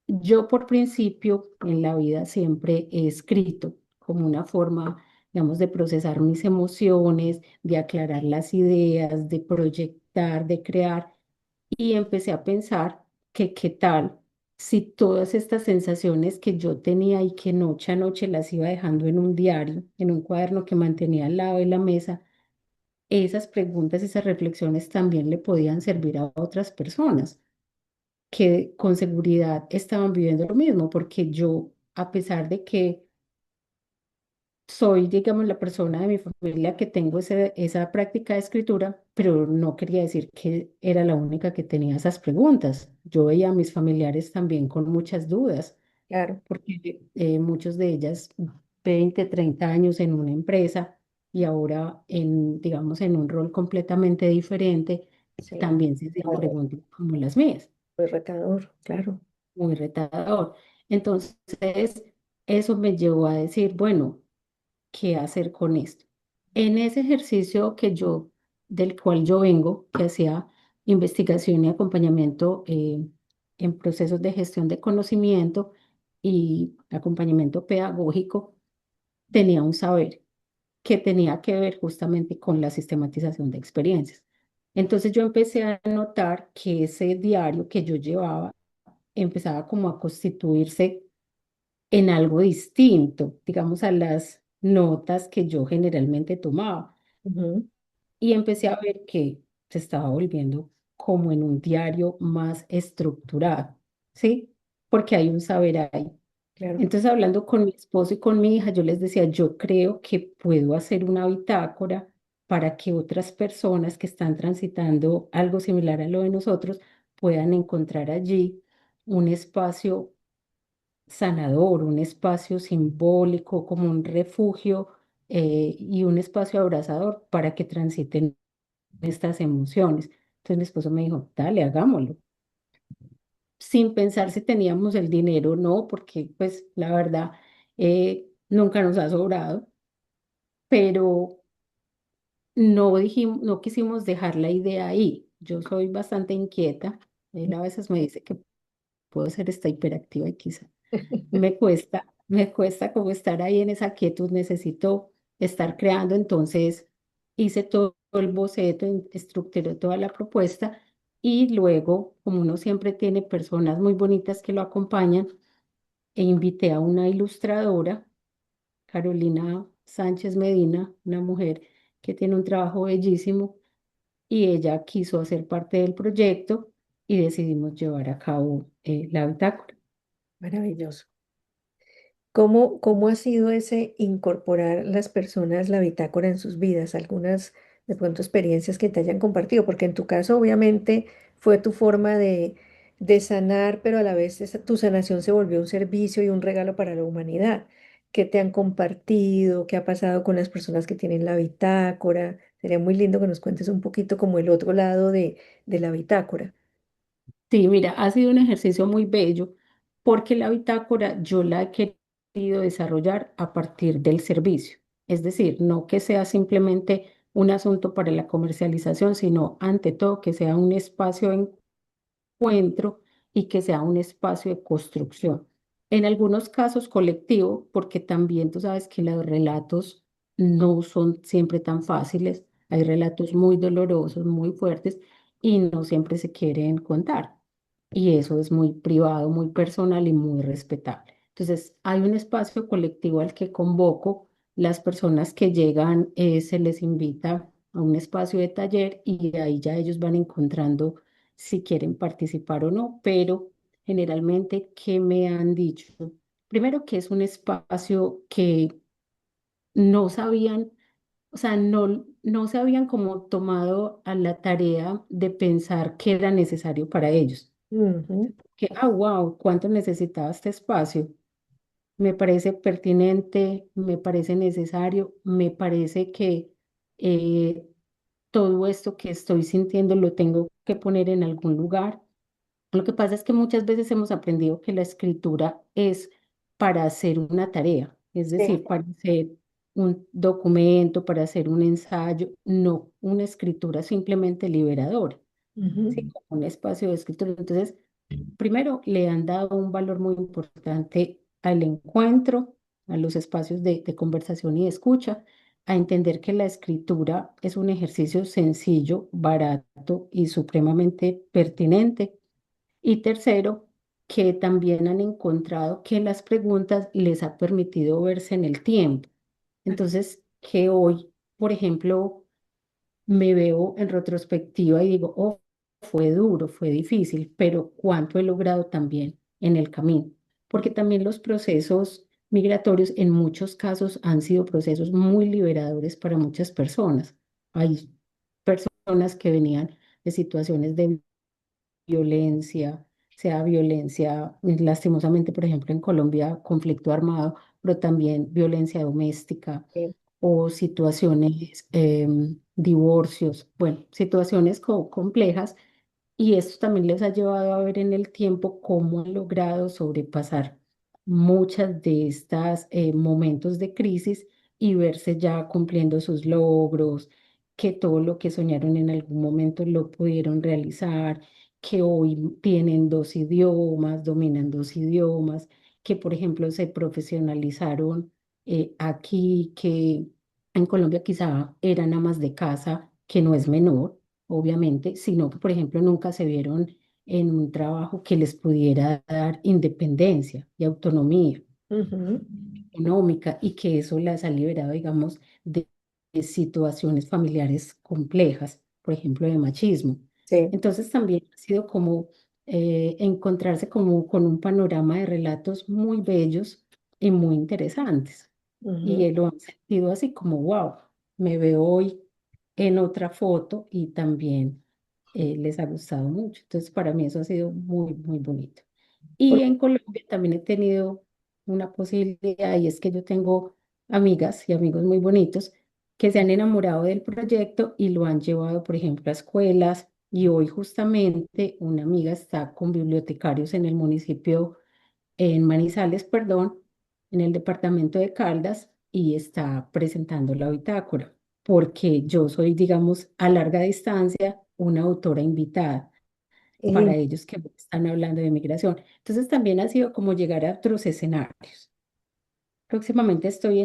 Speaker 2: yo por principio en la vida siempre he escrito como una forma, digamos, de procesar mis emociones, de aclarar las ideas, de proyectar, de crear. Y empecé a pensar que qué tal si todas estas sensaciones que yo tenía y que noche a noche las iba dejando en un diario, en un cuaderno que mantenía al lado de la mesa, esas preguntas, esas reflexiones también le podían servir a otras personas que con seguridad estaban viviendo lo mismo, porque yo, a pesar de que soy, digamos, la persona de mi familia que tengo esa práctica de escritura, pero no quería decir que era la única que tenía esas preguntas. Yo veía a mis familiares también con muchas dudas,
Speaker 1: claro,
Speaker 2: porque muchos de ellas 20 30 años en una empresa y ahora digamos, en un rol completamente diferente,
Speaker 1: sí,
Speaker 2: también se hacían preguntas como las mías.
Speaker 1: muy retador, claro.
Speaker 2: Muy retador. Entonces, eso me llevó a decir, bueno, ¿qué hacer con esto? En ese ejercicio del cual yo vengo, que hacía investigación y acompañamiento en procesos de gestión de conocimiento y acompañamiento pedagógico, tenía un saber que tenía que ver justamente con la sistematización de experiencias. Entonces yo empecé a notar que ese diario que yo llevaba empezaba como a constituirse en algo distinto, digamos, a las notas que yo generalmente tomaba.
Speaker 1: Ujú,
Speaker 2: Y empecé a ver que se estaba volviendo como en un diario más estructurado, ¿sí? Porque hay un saber ahí.
Speaker 1: claro.
Speaker 2: Entonces, hablando con mi esposo y con mi hija, yo les decía, yo creo que puedo hacer una bitácora para que otras personas que están transitando algo similar a lo de nosotros puedan encontrar allí un espacio sanador, un espacio simbólico, como un refugio y un espacio abrazador para que transiten estas emociones. Entonces mi esposo me dijo, dale, hagámoslo. Sin pensar si teníamos el dinero o no, porque pues la verdad nunca nos ha sobrado, pero no dijimos, no quisimos dejar la idea ahí. Yo soy bastante inquieta. Él a veces me dice que puedo ser esta hiperactiva y quizá me cuesta como estar ahí en esa quietud, necesito estar creando, entonces hice todo el boceto, estructuré toda la propuesta y luego, como uno siempre tiene personas muy bonitas que lo acompañan, e invité a una ilustradora, Carolina Sánchez Medina, una mujer que tiene un trabajo bellísimo y ella quiso hacer parte del proyecto y decidimos llevar a cabo la bitácora.
Speaker 1: Maravilloso. Cómo ha sido ese incorporar las personas la bitácora en sus vidas? Algunas de pronto experiencias que te hayan compartido, porque en tu caso obviamente fue tu forma de sanar, pero a la vez tu sanación se volvió un servicio y un regalo para la humanidad. ¿Qué te han compartido? ¿Qué ha pasado con las personas que tienen la bitácora? Sería muy lindo que nos cuentes un poquito como el otro lado de la bitácora.
Speaker 2: Sí, mira, ha sido un ejercicio muy bello porque la bitácora yo la he querido desarrollar a partir del servicio. Es decir, no que sea simplemente un asunto para la comercialización, sino ante todo que sea un espacio de encuentro y que sea un espacio de construcción. En algunos casos colectivo, porque también tú sabes que los relatos no son siempre tan fáciles. Hay relatos muy dolorosos, muy fuertes y no siempre se quieren contar. Y eso es muy privado, muy personal y muy respetable. Entonces, hay un espacio colectivo al que convoco. Las personas que llegan, se les invita a un espacio de taller y ahí ya ellos van encontrando si quieren participar o no, pero generalmente, ¿qué me han dicho? Primero que es un espacio que no sabían, o sea, no se habían como tomado a la tarea de pensar qué era necesario para ellos.
Speaker 1: Ujú,
Speaker 2: Que, wow, ¿cuánto necesitaba este espacio? Me parece pertinente, me parece necesario, me parece que eh, todo esto que estoy sintiendo lo tengo que poner en algún lugar. Lo que pasa es que muchas veces hemos aprendido que la escritura es para hacer una tarea, es
Speaker 1: sí,
Speaker 2: decir, para hacer un documento, para hacer un ensayo, no una escritura simplemente liberadora,
Speaker 1: ujú,
Speaker 2: ¿sí? Como un espacio de escritura. Entonces, primero, le han dado un valor muy importante al encuentro, a los espacios de conversación y de escucha, a entender que la escritura es un ejercicio sencillo, barato y supremamente pertinente. Y tercero, que también han encontrado que las preguntas les ha permitido verse en el tiempo. Entonces, que hoy, por ejemplo, me veo en retrospectiva y digo, oh, fue duro, fue difícil, pero cuánto he logrado también en el camino. Porque también los procesos migratorios en muchos casos han sido procesos muy liberadores para muchas personas. Hay personas que venían de situaciones de violencia, sea violencia, lastimosamente, por ejemplo, en Colombia, conflicto armado, pero también violencia doméstica
Speaker 1: sí,
Speaker 2: o situaciones, divorcios, bueno, situaciones complejas y esto también les ha llevado a ver en el tiempo cómo han logrado sobrepasar muchas de estas momentos de crisis y verse ya cumpliendo sus logros, que todo lo que soñaron en algún momento lo pudieron realizar, que hoy tienen dos idiomas, dominan dos idiomas, que por ejemplo se profesionalizaron aquí, que en Colombia quizá eran amas de casa, que no es menor obviamente, sino que, por ejemplo, nunca se vieron en un trabajo que les pudiera dar independencia y autonomía
Speaker 1: ujú,
Speaker 2: económica y que eso las ha liberado, digamos, de situaciones familiares complejas, por ejemplo, de machismo.
Speaker 1: sí,
Speaker 2: Entonces también ha sido como encontrarse como con un panorama de relatos muy bellos y muy interesantes. Y
Speaker 1: ujú.
Speaker 2: lo han sentido así como, wow, me veo hoy en otra foto y también les ha gustado mucho. Entonces, para mí eso ha sido muy, muy bonito. Y
Speaker 1: Por-
Speaker 2: en Colombia también he tenido una posibilidad y es que yo tengo amigas y amigos muy bonitos que se han enamorado del proyecto y lo han llevado, por ejemplo, a escuelas Y hoy justamente una amiga está con bibliotecarios en el municipio, en Manizales, perdón, en el departamento de Caldas, y está presentando la bitácora, porque yo soy, digamos, a larga distancia, una autora invitada para
Speaker 1: Y,
Speaker 2: ellos que están hablando de migración. Entonces también ha sido como llegar a otros escenarios. Próximamente estaré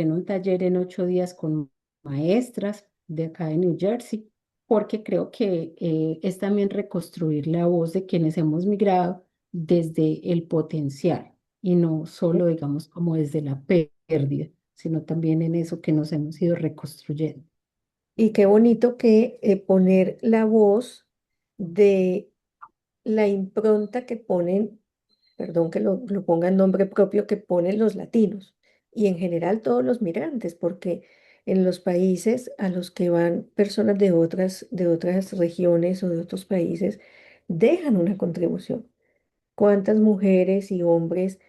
Speaker 2: en un taller en 8 días con maestras de acá de New Jersey, porque creo que es también reconstruir la voz de quienes hemos migrado desde el potencial y no solo, digamos, como desde la pérdida, sino también en eso que nos hemos ido reconstruyendo.
Speaker 1: y qué bonito que poner la voz de la impronta que ponen, perdón que lo ponga en nombre propio, que ponen los latinos y en general todos los migrantes, porque en los países a los que van personas de otras regiones o de otros países, dejan una contribución. ¿Cuántas mujeres y hombres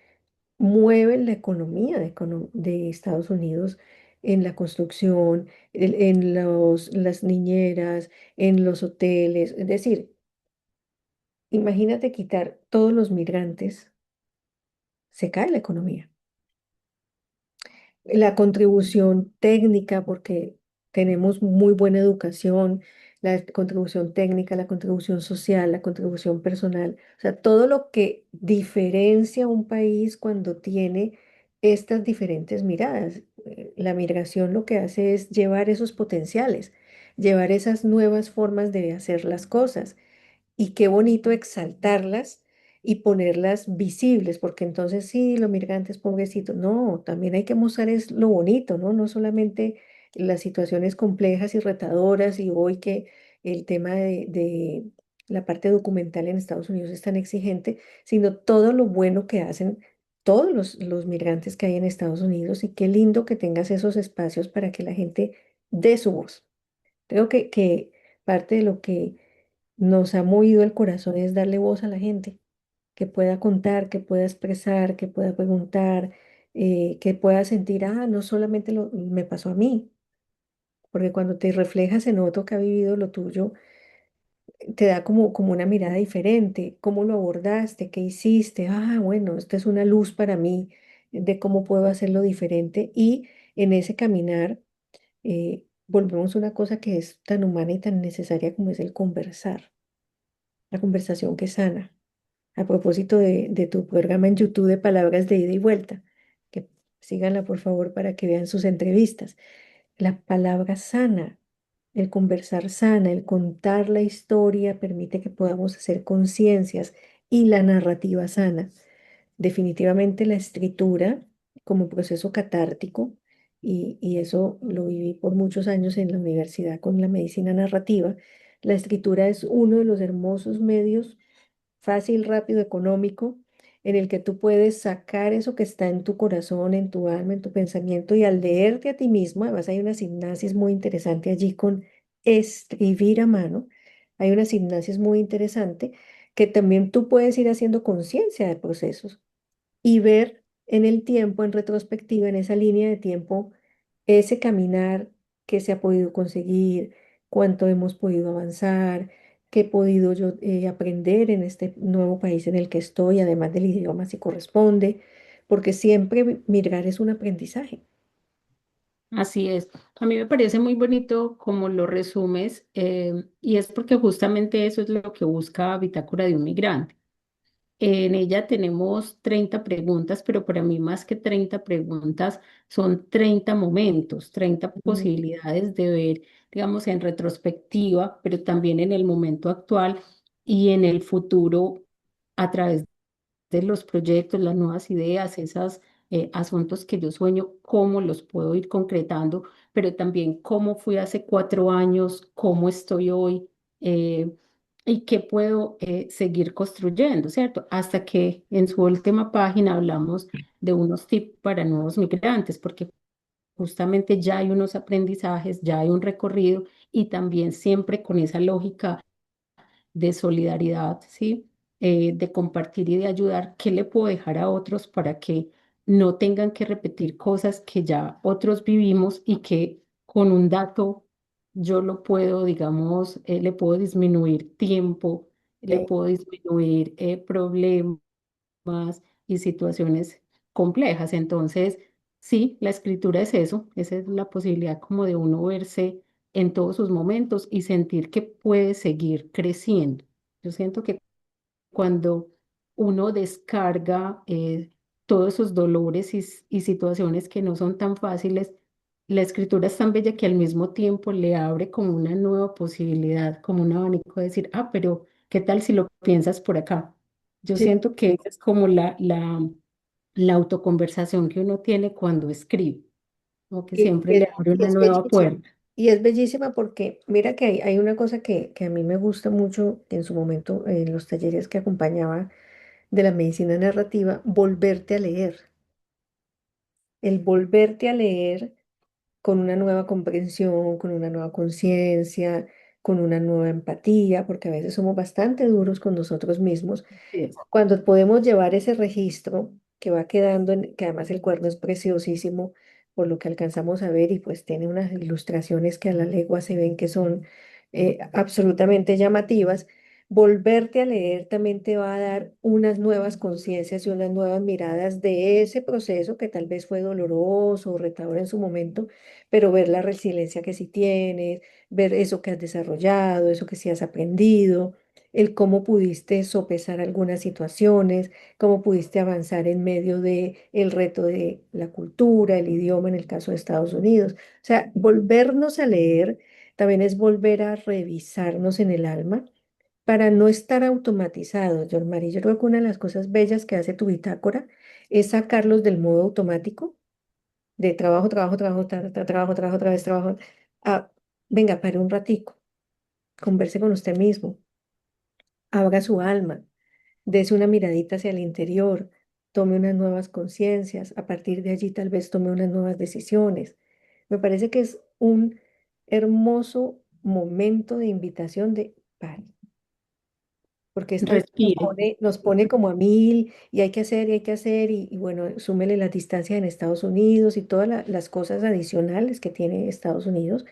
Speaker 1: mueven la economía de Estados Unidos en la construcción, en las niñeras, en los hoteles? Es decir, imagínate quitar todos los migrantes, se cae la economía. La contribución técnica, porque tenemos muy buena educación, la contribución técnica, la contribución social, la contribución personal, o sea, todo lo que diferencia a un país cuando tiene estas diferentes miradas. La migración lo que hace es llevar esos potenciales, llevar esas nuevas formas de hacer las cosas y qué bonito exaltarlas y ponerlas visibles, porque entonces sí, los migrantes pobrecitos, no, también hay que mostrar es lo bonito, ¿no? No solamente las situaciones complejas y retadoras y hoy que el tema de la parte documental en Estados Unidos es tan exigente, sino todo lo bueno que hacen todos los migrantes que hay en Estados Unidos y qué lindo que tengas esos espacios para que la gente dé su voz. Creo que parte de lo que nos ha movido el corazón es darle voz a la gente, que pueda contar, que pueda expresar, que pueda preguntar, que pueda sentir, ah, no solamente me pasó a mí, porque cuando te reflejas en otro que ha vivido lo tuyo, te da como una mirada diferente, cómo lo abordaste, qué hiciste, ah, bueno, esta es una luz para mí de cómo puedo hacerlo diferente y en ese caminar volvemos a una cosa que es tan humana y tan necesaria como es el conversar, la conversación que sana. A propósito de tu programa en YouTube de palabras de ida y vuelta, que síganla por favor para que vean sus entrevistas. La palabra sana, el conversar sana, el contar la historia permite que podamos hacer conciencias y la narrativa sana. Definitivamente la escritura como proceso catártico, y eso lo viví por muchos años en la universidad con la medicina narrativa, la escritura es uno de los hermosos medios fácil, rápido, económico, en el que tú puedes sacar eso que está en tu corazón, en tu alma, en tu pensamiento, y al leerte a ti mismo, además hay una sinapsis muy interesante allí con escribir a mano, hay una sinapsis muy interesante que también tú puedes ir haciendo conciencia de procesos y ver en el tiempo, en retrospectiva, en esa línea de tiempo, ese caminar que se ha podido conseguir, cuánto hemos podido avanzar, qué he podido yo aprender en este nuevo país en el que estoy, además del idioma si corresponde, porque siempre migrar es un aprendizaje.
Speaker 2: Así es. A mí me parece muy bonito como lo resumes, y es porque justamente eso es lo que busca Bitácora de un Migrante. En ella tenemos 30 preguntas, pero para mí más que 30 preguntas son 30 momentos, 30
Speaker 1: Mm.
Speaker 2: posibilidades de ver, digamos, en retrospectiva, pero también en el momento actual y en el futuro a través de los proyectos, las nuevas ideas, esos asuntos que yo sueño, cómo los puedo ir concretando, pero también cómo fui hace 4 años, cómo estoy hoy. Y qué puedo seguir construyendo, ¿cierto? Hasta que en su última página hablamos de unos tips para nuevos migrantes, porque justamente ya hay unos aprendizajes, ya hay un recorrido y también siempre con esa lógica de solidaridad, ¿sí? De compartir y de ayudar, ¿qué le puedo dejar a otros para que no tengan que repetir cosas que ya otros vivimos y que con un dato yo lo puedo, digamos, le puedo disminuir tiempo, le
Speaker 1: Sí,
Speaker 2: puedo disminuir problemas y situaciones complejas. Entonces, sí, la escritura es eso, esa es la posibilidad como de uno verse en todos sus momentos y sentir que puede seguir creciendo. Yo siento que cuando uno descarga todos esos dolores y situaciones que no son tan fáciles, la escritura es tan bella que al mismo tiempo le abre como una nueva posibilidad, como un abanico de decir, ah, pero ¿qué tal si lo piensas por acá? Yo
Speaker 1: sí.
Speaker 2: siento que esa es como la autoconversación que uno tiene cuando escribe, como que
Speaker 1: Y,
Speaker 2: siempre le abre
Speaker 1: y
Speaker 2: una
Speaker 1: es
Speaker 2: nueva
Speaker 1: bellísima.
Speaker 2: puerta.
Speaker 1: Y es bellísima porque mira que hay una cosa que a mí me gusta mucho en su momento en los talleres que acompañaba de la medicina narrativa, volverte a leer. El volverte a leer con una nueva comprensión, con una nueva conciencia, con una nueva empatía, porque a veces somos bastante duros con nosotros mismos.
Speaker 2: Sí, es.
Speaker 1: Cuando podemos llevar ese registro que va quedando, que además el cuerno es preciosísimo, por lo que alcanzamos a ver, y pues tiene unas ilustraciones que a la legua se ven que son absolutamente llamativas. Volverte a leer también te va a dar unas nuevas conciencias y unas nuevas miradas de ese proceso que tal vez fue doloroso o retador en su momento, pero ver la resiliencia que sí tienes, ver eso que has desarrollado, eso que sí has aprendido, el cómo pudiste sopesar algunas situaciones, cómo pudiste avanzar en medio de el reto de la cultura, el idioma en el caso de Estados Unidos. O sea, volvernos a leer también es volver a revisarnos en el alma para no estar automatizados, John Marie. Yo creo que una de las cosas bellas que hace tu bitácora es sacarlos del modo automático, de trabajo, trabajo, trabajo, trabajo, trabajo, otra vez trabajo. A, venga, pare un ratico, converse con usted mismo, abra su alma, dese una miradita hacia el interior, tome unas nuevas conciencias, a partir de allí tal vez tome unas nuevas decisiones. Me parece que es un hermoso momento de invitación de pare, porque esta vida
Speaker 2: Respire.
Speaker 1: nos pone como a mil y hay que hacer y hay que hacer y bueno, súmele las distancias en Estados Unidos y todas las cosas adicionales que tiene Estados Unidos.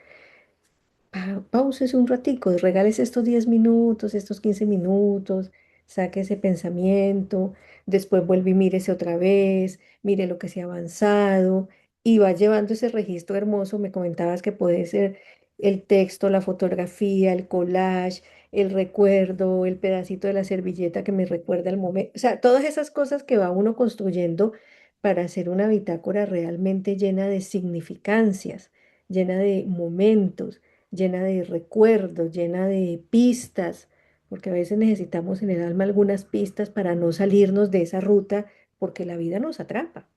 Speaker 1: Pausese un ratico, regálese estos 10 minutos, estos 15 minutos, saque ese pensamiento, después vuelve y mírese otra vez, mire lo que se ha avanzado y va llevando ese registro hermoso. Me comentabas que puede ser el texto, la fotografía, el collage, el recuerdo, el pedacito de la servilleta que me recuerda el momento, o sea, todas esas cosas que va uno construyendo para hacer una bitácora realmente llena de significancias, llena de momentos, llena de recuerdos, llena de pistas, porque a veces necesitamos en el alma algunas pistas para no salirnos de esa ruta, porque la vida nos atrapa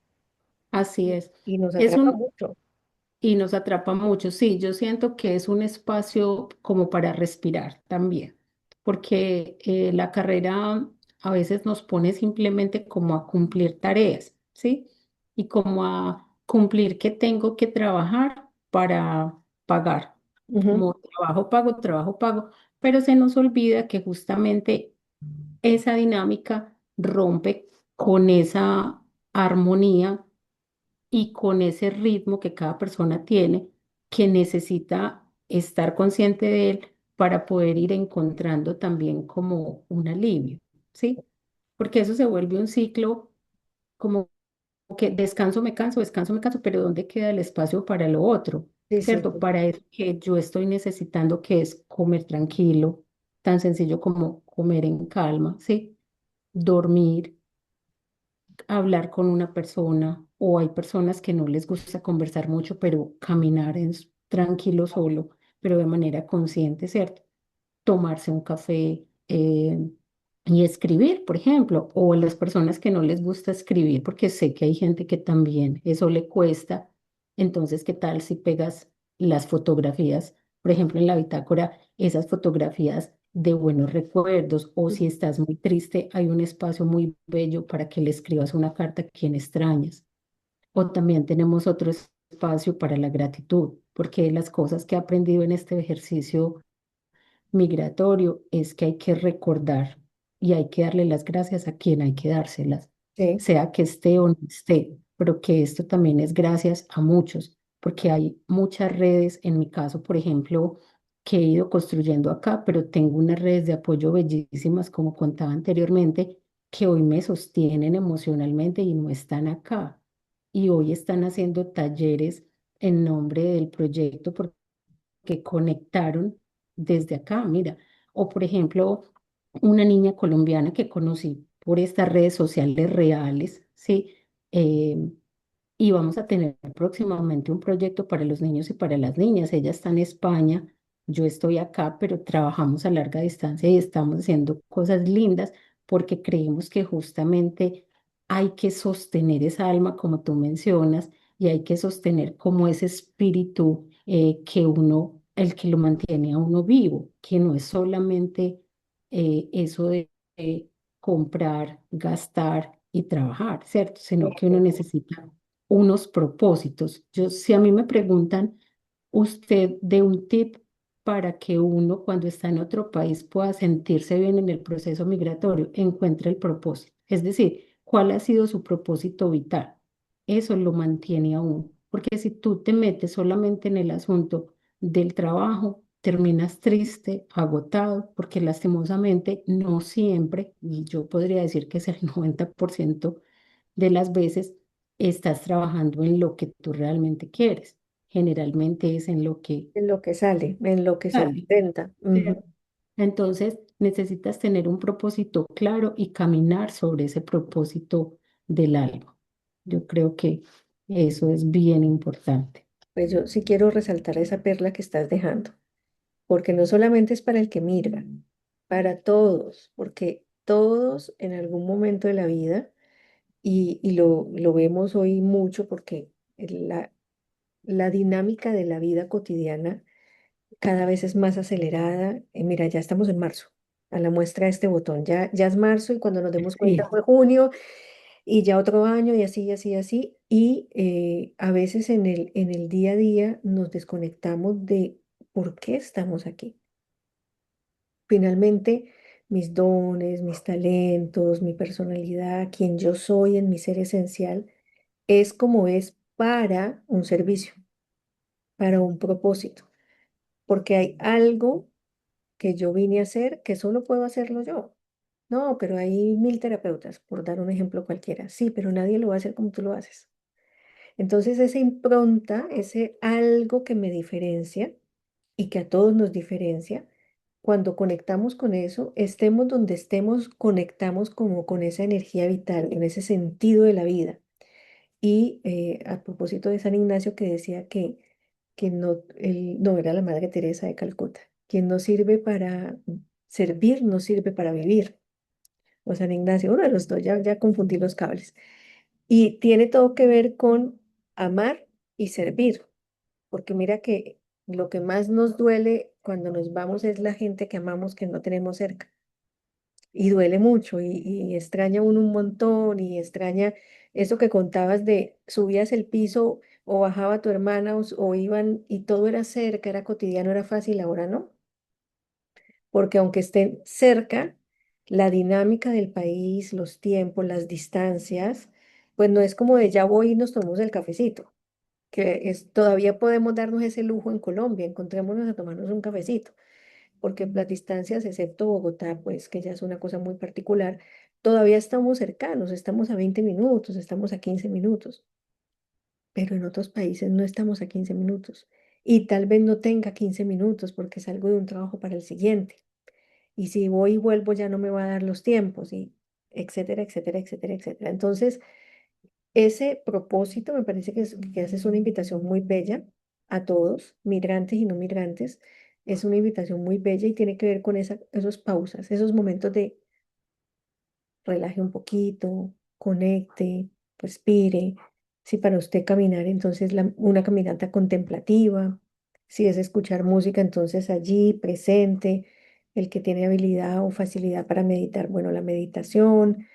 Speaker 2: Así es.
Speaker 1: y nos
Speaker 2: Es
Speaker 1: atrapa
Speaker 2: un,
Speaker 1: mucho.
Speaker 2: Y nos atrapa mucho. Sí, yo siento que es un espacio como para respirar también, porque la carrera a veces nos pone simplemente como a cumplir tareas, ¿sí? Y como a cumplir que tengo que trabajar para pagar,
Speaker 1: Ujú.
Speaker 2: como trabajo, pago, pero se nos olvida que justamente esa dinámica rompe con esa armonía y con ese ritmo que cada persona tiene, que necesita estar consciente de él para poder ir encontrando también como un alivio, ¿sí? Porque eso se vuelve un ciclo como que descanso, me canso, pero ¿dónde queda el espacio para lo otro?
Speaker 1: Sí, sí,
Speaker 2: ¿Cierto?
Speaker 1: sí.
Speaker 2: Para eso que yo estoy necesitando, que es comer tranquilo, tan sencillo como comer en calma, ¿sí? Dormir, hablar con una persona, o hay personas que no les gusta conversar mucho, pero caminar es tranquilo solo, pero de manera consciente, ¿cierto? Tomarse un café y escribir, por ejemplo, o a las personas que no les gusta escribir, porque sé que hay gente que también eso le cuesta. Entonces, ¿qué tal si pegas las fotografías, por ejemplo, en la bitácora, esas fotografías de buenos recuerdos, o si estás muy triste, hay un espacio muy bello para que le escribas una carta a quien extrañas? O también tenemos otro espacio para la gratitud, porque las cosas que he aprendido en este ejercicio migratorio es que hay que recordar y hay que darle las gracias a quien hay que dárselas,
Speaker 1: Sí,
Speaker 2: sea que esté o no esté, pero que esto también es gracias a muchos, porque hay muchas redes, en mi caso, por ejemplo, que he ido construyendo acá, pero tengo unas redes de apoyo bellísimas, como contaba anteriormente, que hoy me sostienen emocionalmente y no están acá. Y hoy están haciendo talleres en nombre del proyecto porque conectaron desde acá, mira. O por ejemplo, una niña colombiana que conocí por estas redes sociales reales, ¿sí? Eh, y vamos a tener próximamente un proyecto para los niños y para las niñas. Ella está en España, yo estoy acá, pero trabajamos a larga distancia y estamos haciendo cosas lindas porque creemos que justamente hay que sostener esa alma, como tú mencionas, y hay que sostener como ese espíritu que uno, el que lo mantiene a uno vivo, que no es solamente eso de comprar, gastar y trabajar, ¿cierto? Sino que uno necesita unos propósitos. Yo, si a mí me preguntan, usted de un tip para que uno cuando está en otro país pueda sentirse bien en el proceso migratorio, encuentre el propósito. Es decir, ¿cuál ha sido su propósito vital? Eso lo mantiene a uno. Porque si tú te metes solamente en el asunto del trabajo, terminas triste, agotado, porque lastimosamente no siempre, y yo podría decir que es el 90% de las veces, estás trabajando en lo que tú realmente quieres. Generalmente es en lo que
Speaker 1: En lo que sale, en lo que se
Speaker 2: sale.
Speaker 1: presenta. Ujú.
Speaker 2: ¿Cierto? Entonces, necesitas tener un propósito claro y caminar sobre ese propósito del alma. Yo creo que eso es bien importante.
Speaker 1: Pues yo sí quiero resaltar esa perla que estás dejando, porque no solamente es para el que mira, para todos, porque todos en algún momento de la vida, y lo vemos hoy mucho porque la dinámica de la vida cotidiana cada vez es más acelerada. Mira, ya estamos en marzo, a la muestra de este botón, ya es marzo y cuando nos demos cuenta
Speaker 2: Sí,
Speaker 1: fue junio y ya otro año y así, y así, y así. Y a veces en el día a día nos desconectamos de por qué estamos aquí. Finalmente, mis dones, mis talentos, mi personalidad, quien yo soy en mi ser esencial, es como es para un servicio, para un propósito, porque hay algo que yo vine a hacer que solo puedo hacerlo yo. No, pero hay mil terapeutas, por dar un ejemplo cualquiera. Sí, pero nadie lo va a hacer como tú lo haces. Entonces, esa impronta, ese algo que me diferencia y que a todos nos diferencia, cuando conectamos con eso, estemos donde estemos, conectamos como con esa energía vital, en ese sentido de la vida. Y a propósito de San Ignacio que decía que no, no era la Madre Teresa de Calcuta, quien no sirve para servir, no sirve para vivir. O San Ignacio, uno de los dos, ya confundí los cables. Y tiene todo que ver con amar y servir, porque mira que lo que más nos duele cuando nos vamos es la gente que amamos que no tenemos cerca. Y duele mucho y extraña uno un montón y extraña eso que contabas de subías el piso o bajaba tu hermana o iban y todo era cerca, era cotidiano, era fácil, ahora no, porque aunque estén cerca, la dinámica del país, los tiempos, las distancias, pues no es como de ya voy y nos tomamos el cafecito, que es, todavía podemos darnos ese lujo en Colombia, encontrémonos a tomarnos un cafecito, porque las distancias, excepto Bogotá, pues que ya es una cosa muy particular, todavía estamos cercanos, estamos a 20 minutos, estamos a 15 minutos, pero en otros países no estamos a 15 minutos. Y tal vez no tenga 15 minutos porque salgo de un trabajo para el siguiente. Y si voy y vuelvo ya no me va a dar los tiempos y etcétera, etcétera, etcétera, etcétera. Entonces, ese propósito me parece que haces una invitación muy bella a todos, migrantes y no migrantes. Es una invitación muy bella y tiene que ver con esos pausas, esos momentos de relaje un poquito, conecte, respire. Si para usted caminar, entonces una caminata contemplativa. Si es escuchar música, entonces allí presente. El que tiene habilidad o facilidad para meditar, bueno, la meditación,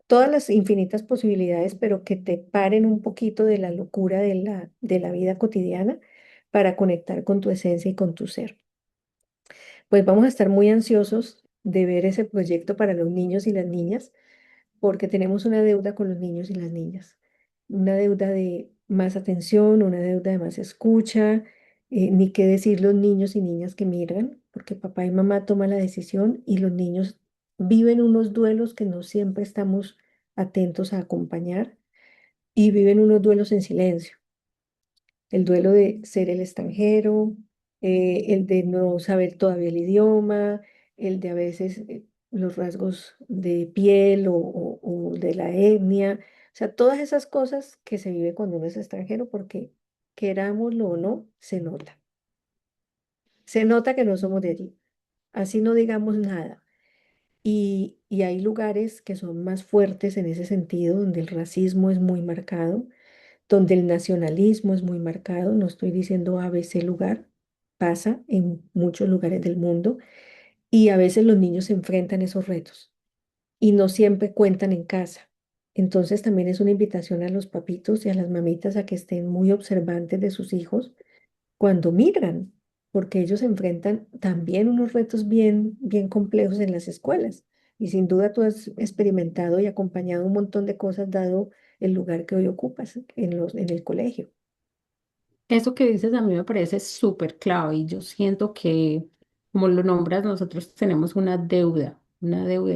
Speaker 1: todas las infinitas posibilidades, pero que te paren un poquito de la locura de la vida cotidiana para conectar con tu esencia y con tu ser. Pues vamos a estar muy ansiosos de ver ese proyecto para los niños y las niñas, porque tenemos una deuda con los niños y las niñas, una deuda más atención, una deuda de más escucha, ni qué decir los niños y niñas que migran, porque papá y mamá toman la decisión y los niños viven unos duelos que no siempre estamos atentos a acompañar y viven unos duelos en silencio. El duelo de ser el extranjero, el de no saber todavía el idioma, el de a veces los rasgos de piel o de la etnia, o sea, todas esas cosas que se vive cuando uno es extranjero, porque querámoslo o no, se nota. Se nota que no somos de allí, así no digamos nada. Y hay lugares que son más fuertes en ese sentido, donde el racismo es muy marcado, donde el nacionalismo es muy marcado, no estoy diciendo ABC lugar, pasa en muchos lugares del mundo y a veces los niños se enfrentan a esos retos y no siempre cuentan en casa. Entonces también es una invitación a los papitos y a las mamitas a que estén muy observantes de sus hijos cuando migran, porque ellos enfrentan también unos retos bien complejos en las escuelas. Y sin duda tú has experimentado y acompañado un montón de cosas dado el lugar que hoy ocupas en el colegio.
Speaker 2: Eso que dices a mí me parece súper clave y yo siento que, como lo nombras, nosotros tenemos una deuda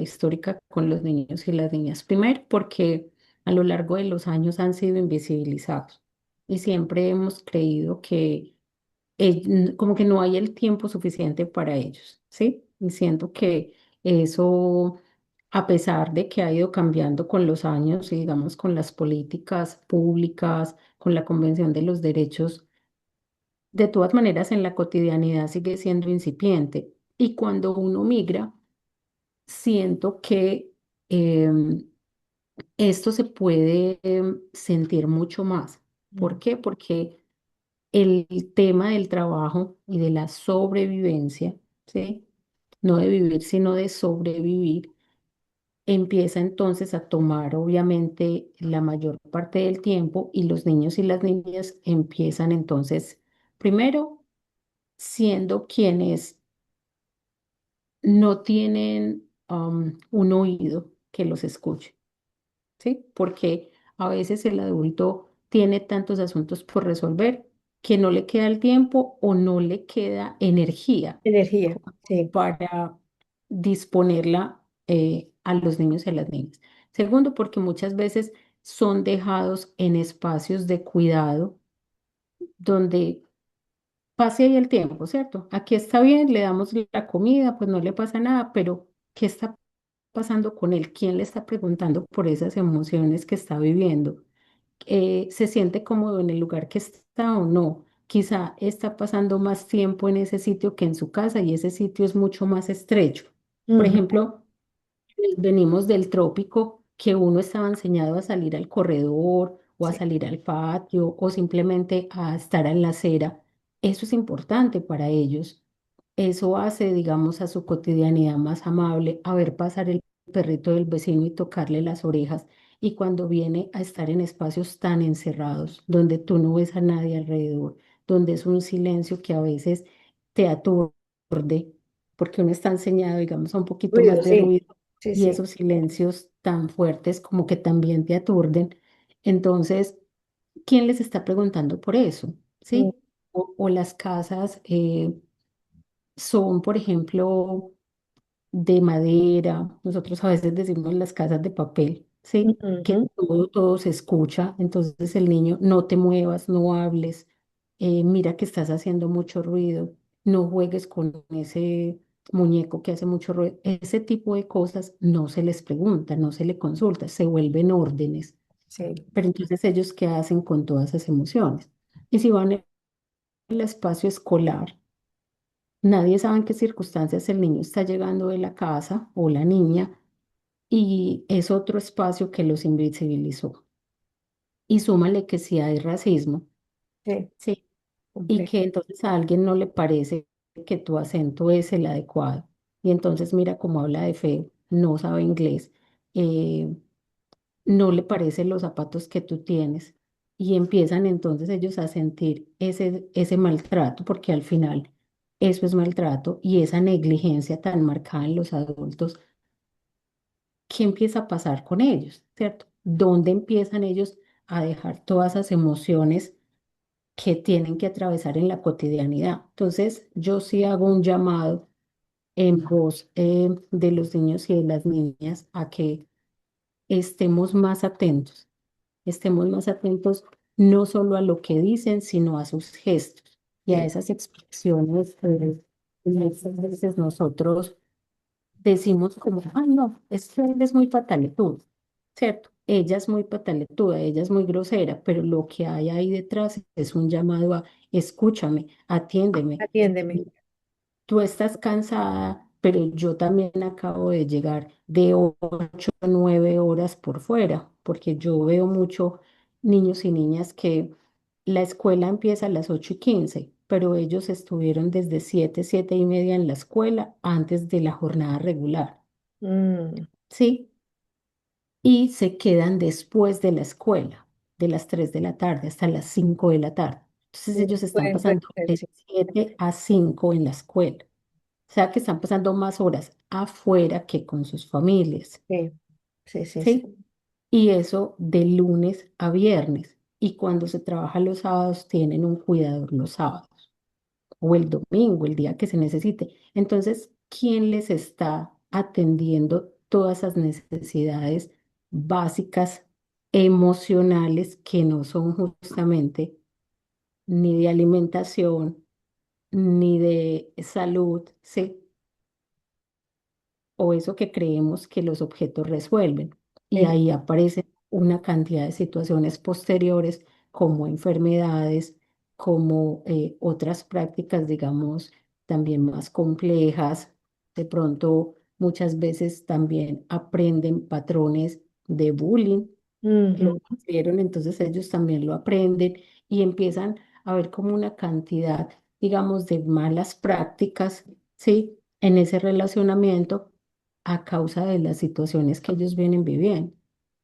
Speaker 2: histórica con los niños y las niñas. Primero, porque a lo largo de los años han sido invisibilizados y siempre hemos creído que como que no hay el tiempo suficiente para ellos, ¿sí? Y siento que eso, a pesar de que ha ido cambiando con los años y digamos con las políticas públicas, con la Convención de los Derechos, de todas maneras en la cotidianidad sigue siendo incipiente. Y cuando uno migra, siento que em, esto se puede sentir mucho más. ¿Por
Speaker 1: Mm.
Speaker 2: qué? Porque el tema del trabajo y de la sobrevivencia, ¿sí? No de vivir, sino de sobrevivir, empieza entonces a tomar obviamente la mayor parte del tiempo y los niños y las niñas empiezan entonces, primero, siendo quienes no tienen un oído que los escuche, ¿sí? Porque a veces el adulto tiene tantos asuntos por resolver que no le queda el tiempo o no le queda energía
Speaker 1: Energía,
Speaker 2: como
Speaker 1: sí.
Speaker 2: para disponerla a los niños y a las niñas. Segundo, porque muchas veces son dejados en espacios de cuidado donde pase ahí el tiempo, ¿cierto? Aquí está bien, le damos la comida, pues no le pasa nada, pero ¿qué está pasando con él? ¿Quién le está preguntando por esas emociones que está viviendo? ¿Se siente cómodo en el lugar que está o no? Quizá está pasando más tiempo en ese sitio que en su casa y ese sitio es mucho más estrecho. Por
Speaker 1: Ujú,
Speaker 2: ejemplo, venimos del trópico, que uno estaba enseñado a salir al corredor o a
Speaker 1: sí.
Speaker 2: salir al patio o simplemente a estar en la acera. Eso es importante para ellos. Eso hace, digamos, a su cotidianidad más amable, a ver pasar el perrito del vecino y tocarle las orejas. Y cuando viene a estar en espacios tan encerrados, donde tú no ves a nadie alrededor, donde es un silencio que a veces te aturde, porque uno está enseñado, digamos, a un poquito
Speaker 1: Ruido,
Speaker 2: más de
Speaker 1: sí.
Speaker 2: ruido
Speaker 1: Sí,
Speaker 2: y
Speaker 1: sí.
Speaker 2: esos silencios tan fuertes como que también te aturden. Entonces, ¿quién les está preguntando por eso?
Speaker 1: Mm,
Speaker 2: ¿Sí? O las casas son, por ejemplo, de madera. Nosotros a veces decimos las casas de papel, ¿sí? Que
Speaker 1: ujú,
Speaker 2: todo se escucha. Entonces el niño, no te muevas, no hables, mira que estás haciendo mucho ruido, no juegues con ese muñeco que hace mucho ruido. Ese tipo de cosas no se les pregunta, no se le consulta, se vuelven órdenes.
Speaker 1: sí.
Speaker 2: Pero entonces ellos, ¿qué hacen con todas esas emociones? Y si van al espacio escolar, nadie sabe en qué circunstancias el niño está llegando de la casa o la niña y es otro espacio que los invisibilizó. Y súmale que si hay racismo,
Speaker 1: Sí,
Speaker 2: ¿sí? Y
Speaker 1: completo.
Speaker 2: que entonces a alguien no le parece que tu acento es el adecuado. Y entonces mira cómo habla de feo, no sabe inglés, eh, no le parecen los zapatos que tú tienes. Y empiezan entonces ellos a sentir ese maltrato, porque al final eso es maltrato y esa negligencia tan marcada en los adultos. ¿Qué empieza a pasar con ellos? ¿Cierto? ¿Dónde empiezan ellos a dejar todas esas emociones que tienen que atravesar en la cotidianidad. Entonces, yo sí hago un llamado en voz de los niños y de las niñas a que estemos más atentos no solo a lo que dicen, sino a sus gestos y a
Speaker 1: Sí,
Speaker 2: esas expresiones. Muchas veces nosotros decimos como, ay, no, es que él es muy pataletudo, ¿cierto? Ella es muy pataletuda, ella es muy grosera, pero lo que hay ahí detrás es un llamado a, escúchame, atiéndeme.
Speaker 1: atiéndeme.
Speaker 2: Tú estás cansada, pero yo también acabo de llegar de 8 o 9 horas por fuera, porque yo veo mucho niños y niñas que la escuela empieza a las 8:15, pero ellos estuvieron desde 7, 7:30 en la escuela antes de la jornada regular,
Speaker 1: Mm,
Speaker 2: ¿sí? Y se quedan después de la escuela, de las 3 de la tarde hasta las 5 de la tarde. Entonces
Speaker 1: no
Speaker 2: ellos están
Speaker 1: pueden
Speaker 2: pasando
Speaker 1: recuperar,
Speaker 2: de
Speaker 1: sí,
Speaker 2: 7 a 5 en la escuela. O sea que están pasando más horas afuera que con sus familias,
Speaker 1: sí, sí, sí, sí.
Speaker 2: ¿sí? Y eso de lunes a viernes. Y cuando se trabaja los sábados, tienen un cuidador los sábados o el domingo, el día que se necesite. Entonces, ¿quién les está atendiendo todas esas necesidades básicas emocionales que no son justamente ni de alimentación, ni de salud, ¿sí? O eso que creemos que los objetos resuelven? Y
Speaker 1: Sí.
Speaker 2: ahí aparecen una cantidad de situaciones posteriores como enfermedades, como otras prácticas, digamos, también más complejas. De pronto, muchas veces también aprenden patrones de bullying, lo
Speaker 1: Ujú,
Speaker 2: sufrieron, entonces ellos también lo aprenden y empiezan a ver como una cantidad, digamos, de malas prácticas, ¿sí? En ese relacionamiento a causa de las situaciones que ellos vienen viviendo.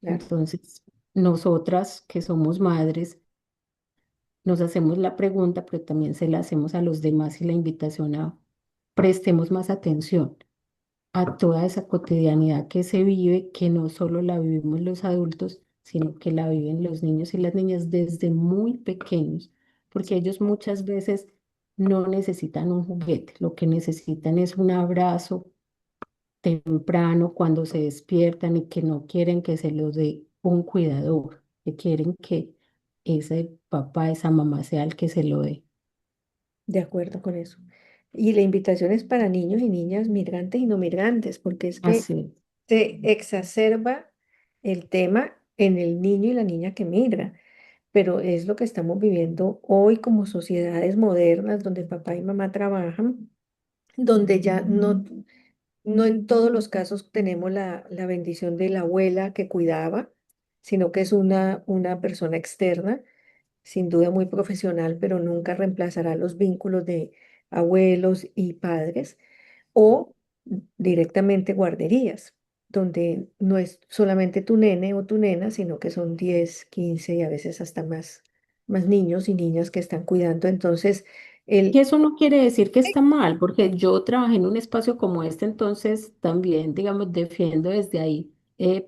Speaker 1: claro.
Speaker 2: Entonces, nosotras que somos madres, nos hacemos la pregunta, pero también se la hacemos a los demás y la invitación a prestemos más atención a toda esa cotidianidad que se vive, que no solo la vivimos los adultos, sino que la viven los niños y las niñas desde muy pequeños, porque ellos muchas veces no necesitan un juguete, lo que necesitan es un abrazo temprano cuando se despiertan y que no quieren que se los dé un cuidador, que quieren que ese papá, esa mamá sea el que se lo dé.
Speaker 1: De acuerdo con eso. Y la invitación es para niños y niñas migrantes y no migrantes, porque es que
Speaker 2: Así,
Speaker 1: se exacerba el tema en el niño y la niña que migra, pero es lo que estamos viviendo hoy como sociedades modernas donde papá y mamá trabajan, donde ya no en todos los casos tenemos la bendición de la abuela que cuidaba, sino que es una persona externa, sin duda muy profesional, pero nunca reemplazará los vínculos de abuelos y padres, o directamente guarderías, donde no es solamente tu nene o tu nena, sino que son 10 15 y a veces hasta más niños y niñas que están cuidando. Entonces,
Speaker 2: y
Speaker 1: el...
Speaker 2: eso no quiere decir que está mal, porque yo trabajé en un espacio como este, entonces también, digamos, defiendo desde ahí,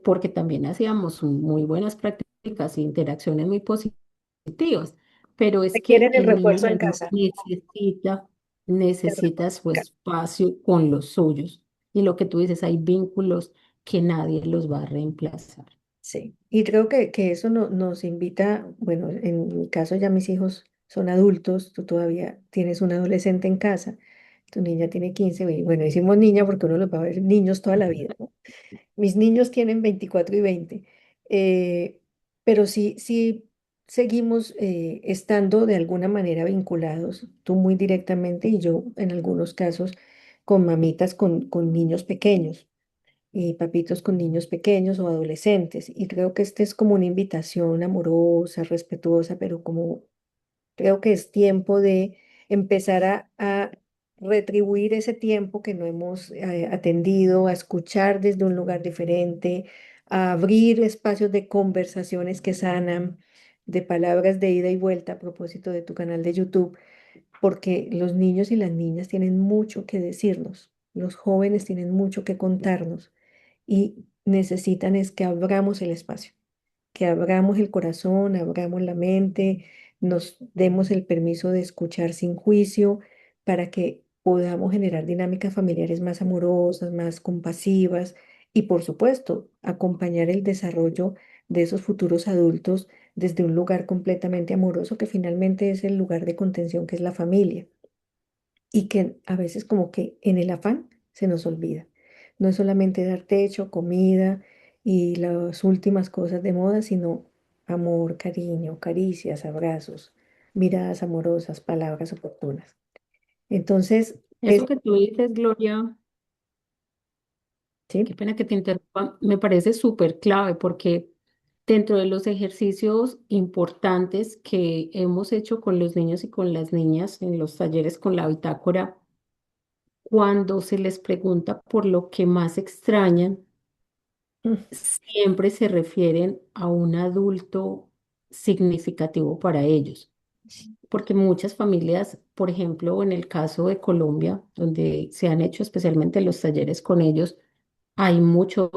Speaker 2: porque también hacíamos muy buenas prácticas e interacciones muy positivas, pero es que
Speaker 1: Requieren el
Speaker 2: el niño y
Speaker 1: refuerzo
Speaker 2: la
Speaker 1: en
Speaker 2: niña
Speaker 1: casa. El
Speaker 2: necesita
Speaker 1: refuerzo
Speaker 2: su
Speaker 1: en casa.
Speaker 2: espacio con los suyos. Y lo que tú dices, hay vínculos que nadie los va a reemplazar.
Speaker 1: Sí, y creo que eso nos invita, bueno, en mi caso ya mis hijos son adultos, tú todavía tienes un adolescente en casa, tu niña tiene 15 y bueno, hicimos niña porque uno los va a ver niños toda la vida, ¿no? Mis niños tienen 24 y 20, pero sí seguimos estando de alguna manera vinculados, tú muy directamente y yo en algunos casos con mamitas con niños pequeños y papitos con niños pequeños o adolescentes. Y creo que esta es como una invitación amorosa, respetuosa, pero como creo que es tiempo de empezar a retribuir ese tiempo que no hemos atendido, a escuchar desde un lugar diferente, a abrir espacios de conversaciones que sanan, de palabras de ida y vuelta a propósito de tu canal de YouTube, porque los niños y las niñas tienen mucho que decirnos, los jóvenes tienen mucho que contarnos y necesitan es que abramos el espacio. que abramos el corazón, abramos la mente, nos demos el permiso de escuchar sin juicio para que podamos generar dinámicas familiares más amorosas, más compasivas y, por supuesto, acompañar el desarrollo de esos futuros adultos desde un lugar completamente amoroso que finalmente es el lugar de contención que es la familia y que a veces como que en el afán se nos olvida. No es solamente dar techo, comida y las últimas cosas de moda, sino amor, cariño, caricias, abrazos, miradas amorosas, palabras oportunas. Entonces,
Speaker 2: Eso que tú dices, Gloria, qué
Speaker 1: sí.
Speaker 2: pena que te interrumpa, me parece súper clave porque dentro de los ejercicios importantes que hemos hecho con los niños y con las niñas en los talleres con la bitácora, cuando se les pregunta por lo que más extrañan,
Speaker 1: Mm,
Speaker 2: siempre se refieren a un adulto significativo para ellos. Porque muchas familias, por ejemplo, en el caso de Colombia, donde se han hecho especialmente los talleres con ellos, hay muchos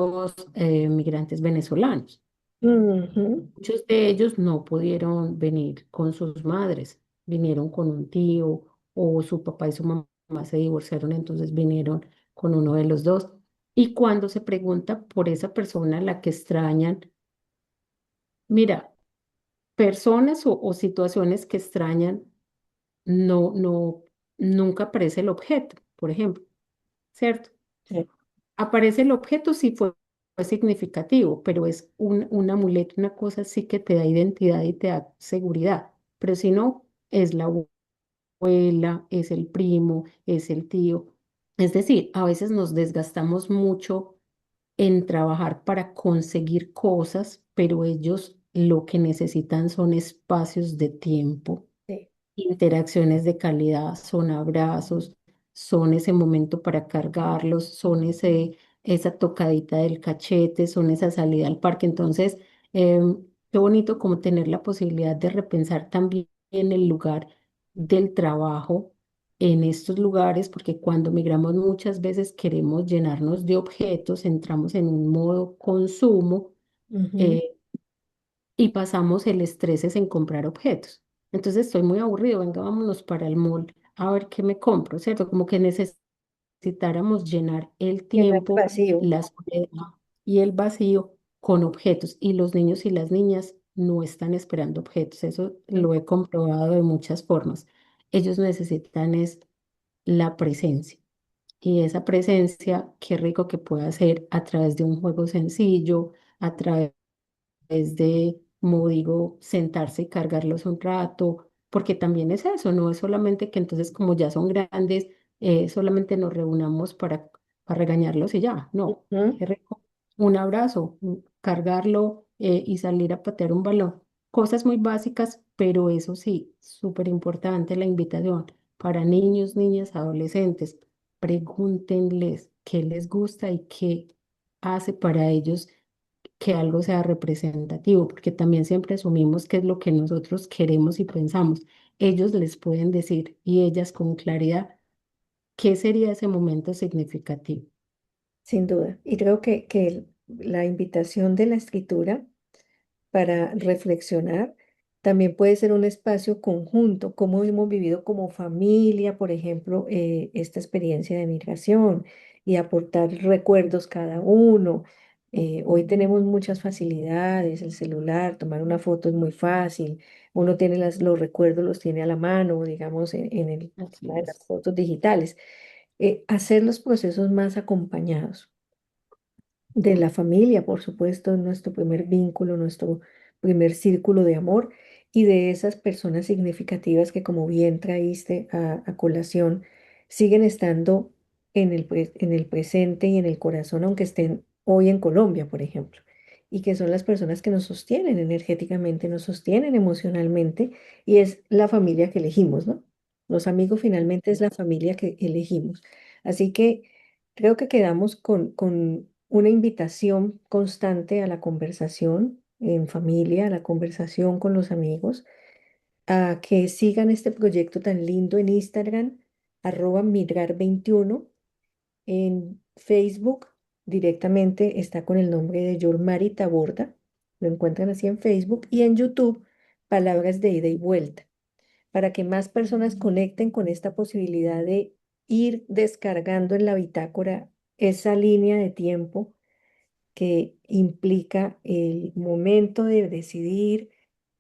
Speaker 2: migrantes venezolanos.
Speaker 1: ujú,
Speaker 2: Muchos de ellos no pudieron venir con sus madres, vinieron con un tío o su papá y su mamá se divorciaron, entonces vinieron con uno de los dos. Y cuando se pregunta por esa persona a la que extrañan, mira, personas o situaciones que extrañan, no, nunca aparece el objeto, por ejemplo, ¿cierto?
Speaker 1: sí,
Speaker 2: Aparece el objeto si fue significativo, pero es un amuleto, una cosa así que te da identidad y te da seguridad. Pero si no, es la abuela, es el primo, es el tío. Es decir, a veces nos desgastamos mucho en trabajar para conseguir cosas, pero ellos lo que necesitan son espacios de tiempo,
Speaker 1: sí.
Speaker 2: interacciones de calidad, son abrazos, son ese momento para cargarlos, son esa tocadita del cachete, son esa salida al parque. Entonces, qué bonito como tener la posibilidad de repensar también el lugar del trabajo en estos lugares, porque cuando migramos muchas veces queremos llenarnos de objetos, entramos en un modo consumo.
Speaker 1: Ujú,
Speaker 2: eh, y pasamos el estrés es en comprar objetos. Entonces estoy muy aburrido, venga, vámonos para el mall a ver qué me compro, ¿cierto? Como que necesitáramos llenar el
Speaker 1: llenar el
Speaker 2: tiempo,
Speaker 1: vacío.
Speaker 2: la soledad y el vacío con objetos. Y los niños y las niñas no están esperando objetos, eso lo he comprobado de muchas formas. Ellos necesitan es la presencia. Y esa presencia, qué rico que pueda ser a través de un juego sencillo, a través es de, como digo, sentarse y cargarlos un rato, porque también es eso, no es solamente que entonces como ya son grandes, solamente nos reunamos para regañarlos y ya, no,
Speaker 1: Ujú,
Speaker 2: qué rico. Un abrazo, cargarlo y salir a patear un balón. Cosas muy básicas, pero eso sí, súper importante la invitación para niños, niñas, adolescentes. Pregúntenles qué les gusta y qué hace para ellos que algo sea representativo, porque también siempre asumimos qué es lo que nosotros queremos y pensamos. Ellos les pueden decir y ellas con claridad qué sería ese momento significativo.
Speaker 1: sin duda. Y creo que la invitación de la escritura para reflexionar. También puede ser un espacio conjunto, cómo hemos vivido como familia, por ejemplo, esta experiencia de migración y aportar recuerdos cada uno. Hoy tenemos muchas facilidades, el celular, tomar una foto es muy fácil, uno tiene los recuerdos, los tiene a la mano, digamos, en el
Speaker 2: Así
Speaker 1: tema de las
Speaker 2: es.
Speaker 1: fotos digitales. Hacer los procesos más acompañados de la familia, por supuesto, nuestro primer vínculo, nuestro primer círculo de amor y de esas personas significativas que, como bien traíste a colación, siguen estando en el presente y en el corazón, aunque estén hoy en Colombia, por ejemplo, y que son las personas que nos sostienen energéticamente, nos sostienen emocionalmente y es la familia que elegimos, ¿no? Los amigos finalmente es la familia que elegimos. Así que creo que quedamos con una invitación constante a la conversación en familia, a la conversación con los amigos, a que sigan este proyecto tan lindo en Instagram, @migrar21, en Facebook directamente está con el nombre de Yormari Taborda, lo encuentran así en Facebook y en YouTube, Palabras de ida y vuelta, para que más personas conecten con esta posibilidad de ir descargando en la bitácora esa línea de tiempo que implica el momento de decidir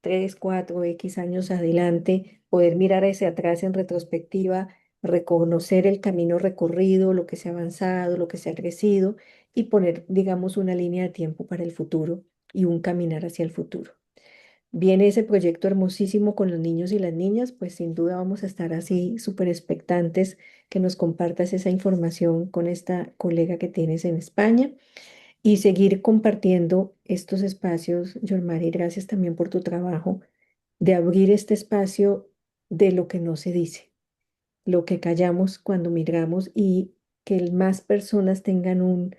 Speaker 1: 3, 4, X años adelante, poder mirar hacia atrás en retrospectiva, reconocer el camino recorrido, lo que se ha avanzado, lo que se ha crecido y poner, digamos, una línea de tiempo para el futuro y un caminar hacia el futuro. Viene ese proyecto hermosísimo con los niños y las niñas, pues sin duda vamos a estar así súper expectantes que nos compartas esa información con esta colega que tienes en España y seguir compartiendo estos espacios, Yormari. Gracias también por tu trabajo de abrir este espacio de lo que no se dice, lo que callamos cuando migramos y que más personas tengan un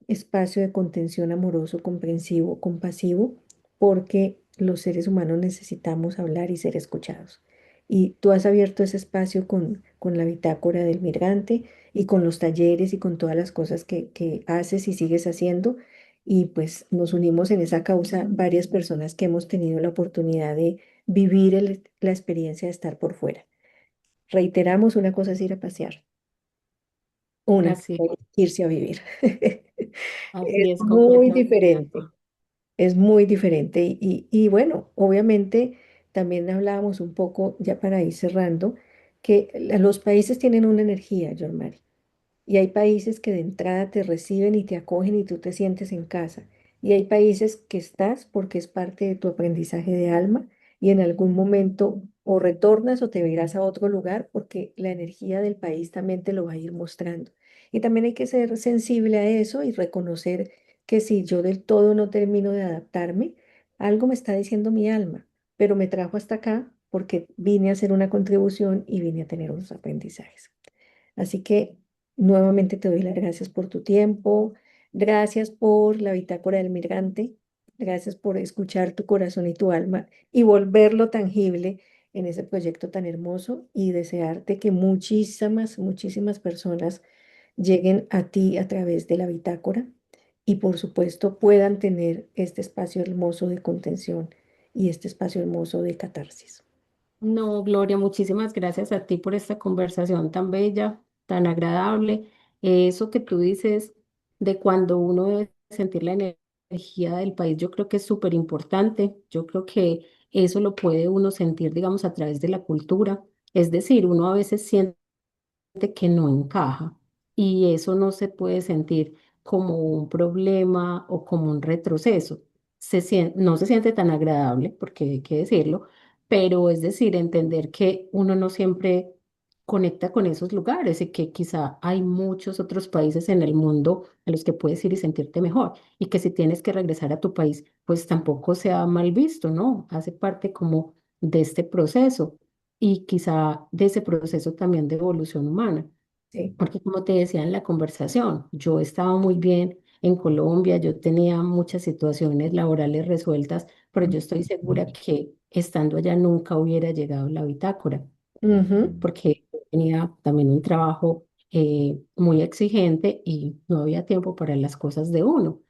Speaker 1: espacio de contención amoroso, comprensivo, compasivo, porque los seres humanos necesitamos hablar y ser escuchados. Y tú has abierto ese espacio con la bitácora del migrante y con los talleres y con todas las cosas que haces y sigues haciendo. Y pues nos unimos en esa causa varias personas que hemos tenido la oportunidad de vivir la experiencia de estar por fuera. Reiteramos, una cosa es ir a pasear, una
Speaker 2: Así,
Speaker 1: cosa es irse a vivir. Es
Speaker 2: así es
Speaker 1: muy
Speaker 2: completamente de
Speaker 1: diferente.
Speaker 2: acuerdo.
Speaker 1: Es muy diferente y bueno, obviamente también hablábamos un poco, ya para ir cerrando, que los países tienen una energía, John Mari. Y hay países que de entrada te reciben y te acogen y tú te sientes en casa. Y hay países que estás porque es parte de tu aprendizaje de alma y en algún momento o retornas o te irás a otro lugar porque la energía del país también te lo va a ir mostrando. Y también hay que ser sensible a eso y reconocer que si yo del todo no termino de adaptarme, algo me está diciendo mi alma, pero me trajo hasta acá porque vine a hacer una contribución y vine a tener unos aprendizajes. Así que nuevamente te doy las gracias por tu tiempo, gracias por la bitácora del migrante, gracias por escuchar tu corazón y tu alma y volverlo tangible en ese proyecto tan hermoso y desearte que muchísimas, muchísimas personas lleguen a ti a través de la bitácora y por supuesto puedan tener este espacio hermoso de contención y este espacio hermoso de catarsis.
Speaker 2: No, Gloria, muchísimas gracias a ti por esta conversación tan bella, tan agradable. Eso que tú dices de cuando uno debe sentir la energía del país, yo creo que es súper importante. Yo creo que eso lo puede uno sentir, digamos, a través de la cultura. Es decir, uno a veces siente que no encaja y eso no se puede sentir como un problema o como un retroceso. No se siente tan agradable, porque hay que decirlo, pero es decir, entender que uno no siempre conecta con esos lugares y que quizá hay muchos otros países en el mundo a los que puedes ir y sentirte mejor y que si tienes que regresar a tu país, pues tampoco sea mal visto, ¿no? Hace parte como de este proceso y quizá de ese proceso también de evolución humana.
Speaker 1: Sí.
Speaker 2: Porque como te decía en la conversación, yo estaba muy bien en Colombia, yo tenía muchas situaciones laborales resueltas, pero yo estoy segura que estando allá nunca hubiera llegado la bitácora,
Speaker 1: Ujú.
Speaker 2: porque tenía también un trabajo muy exigente y no había tiempo para las cosas de uno.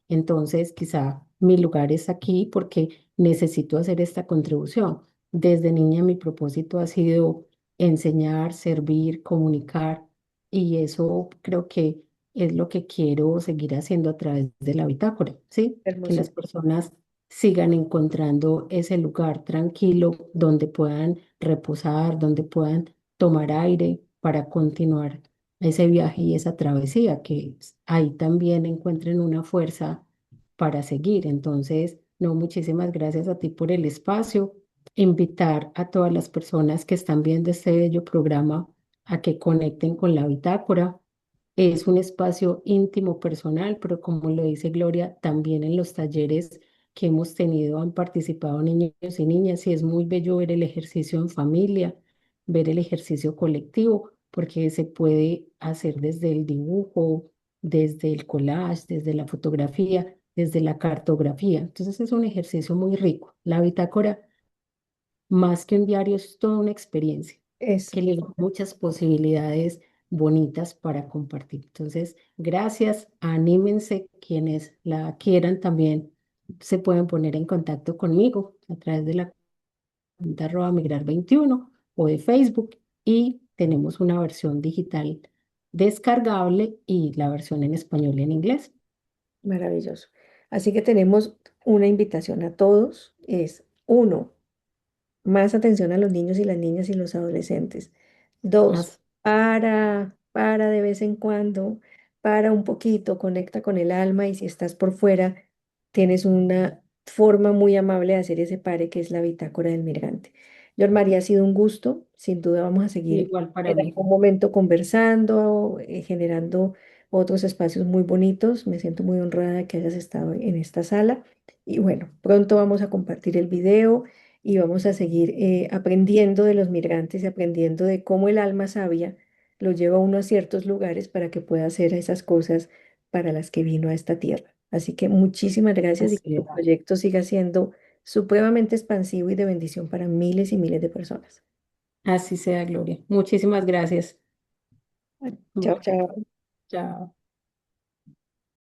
Speaker 2: Entonces, quizá mi lugar es aquí porque necesito hacer esta contribución. Desde niña mi propósito ha sido enseñar, servir, comunicar y eso creo que es lo que quiero seguir haciendo a través de la bitácora, ¿sí? Que las
Speaker 1: Hermosísimo.
Speaker 2: personas sigan encontrando ese lugar tranquilo donde puedan reposar, donde puedan tomar aire para continuar ese viaje y esa travesía, que ahí también encuentren una fuerza para seguir. Entonces, no, muchísimas gracias a ti por el espacio. Invitar a todas las personas que están viendo este bello programa a que conecten con la bitácora. Es un espacio íntimo, personal, pero como lo dice Gloria, también en los talleres que hemos tenido han participado niños y niñas y es muy bello ver el ejercicio en familia, ver el ejercicio colectivo, porque se puede hacer desde el dibujo, desde el collage, desde la fotografía, desde la cartografía. Entonces es un ejercicio muy rico. La bitácora, más que un diario, es toda una experiencia
Speaker 1: Eso.
Speaker 2: que le da muchas posibilidades bonitas para compartir. Entonces, gracias, anímense quienes la quieran también se pueden poner en contacto conmigo a través de la cuenta @migrar21 o de Facebook y tenemos una versión digital descargable y la versión en español y en inglés.
Speaker 1: Maravilloso. Así que tenemos una invitación a todos. Es uno, más atención a los niños y las niñas y los adolescentes. Dos,
Speaker 2: As-
Speaker 1: para de vez en cuando, para un poquito, conecta con el alma y si estás por fuera, tienes una forma muy amable de hacer ese pare que es la bitácora del migrante. John María, ha sido un gusto. Sin duda vamos a seguir
Speaker 2: Igual para
Speaker 1: en
Speaker 2: mí.
Speaker 1: algún momento conversando, generando otros espacios muy bonitos. Me siento muy honrada de que hayas estado en esta sala. Y bueno, pronto vamos a compartir el video y vamos a seguir aprendiendo de los migrantes y aprendiendo de cómo el alma sabia lo lleva a uno a ciertos lugares para que pueda hacer esas cosas para las que vino a esta tierra. Así que muchísimas gracias y que
Speaker 2: Así
Speaker 1: tu
Speaker 2: es.
Speaker 1: proyecto siga siendo supremamente expansivo y de bendición para miles y miles de personas.
Speaker 2: Así sea, Gloria. Muchísimas gracias.
Speaker 1: Chao,
Speaker 2: Bueno,
Speaker 1: chao.
Speaker 2: chao.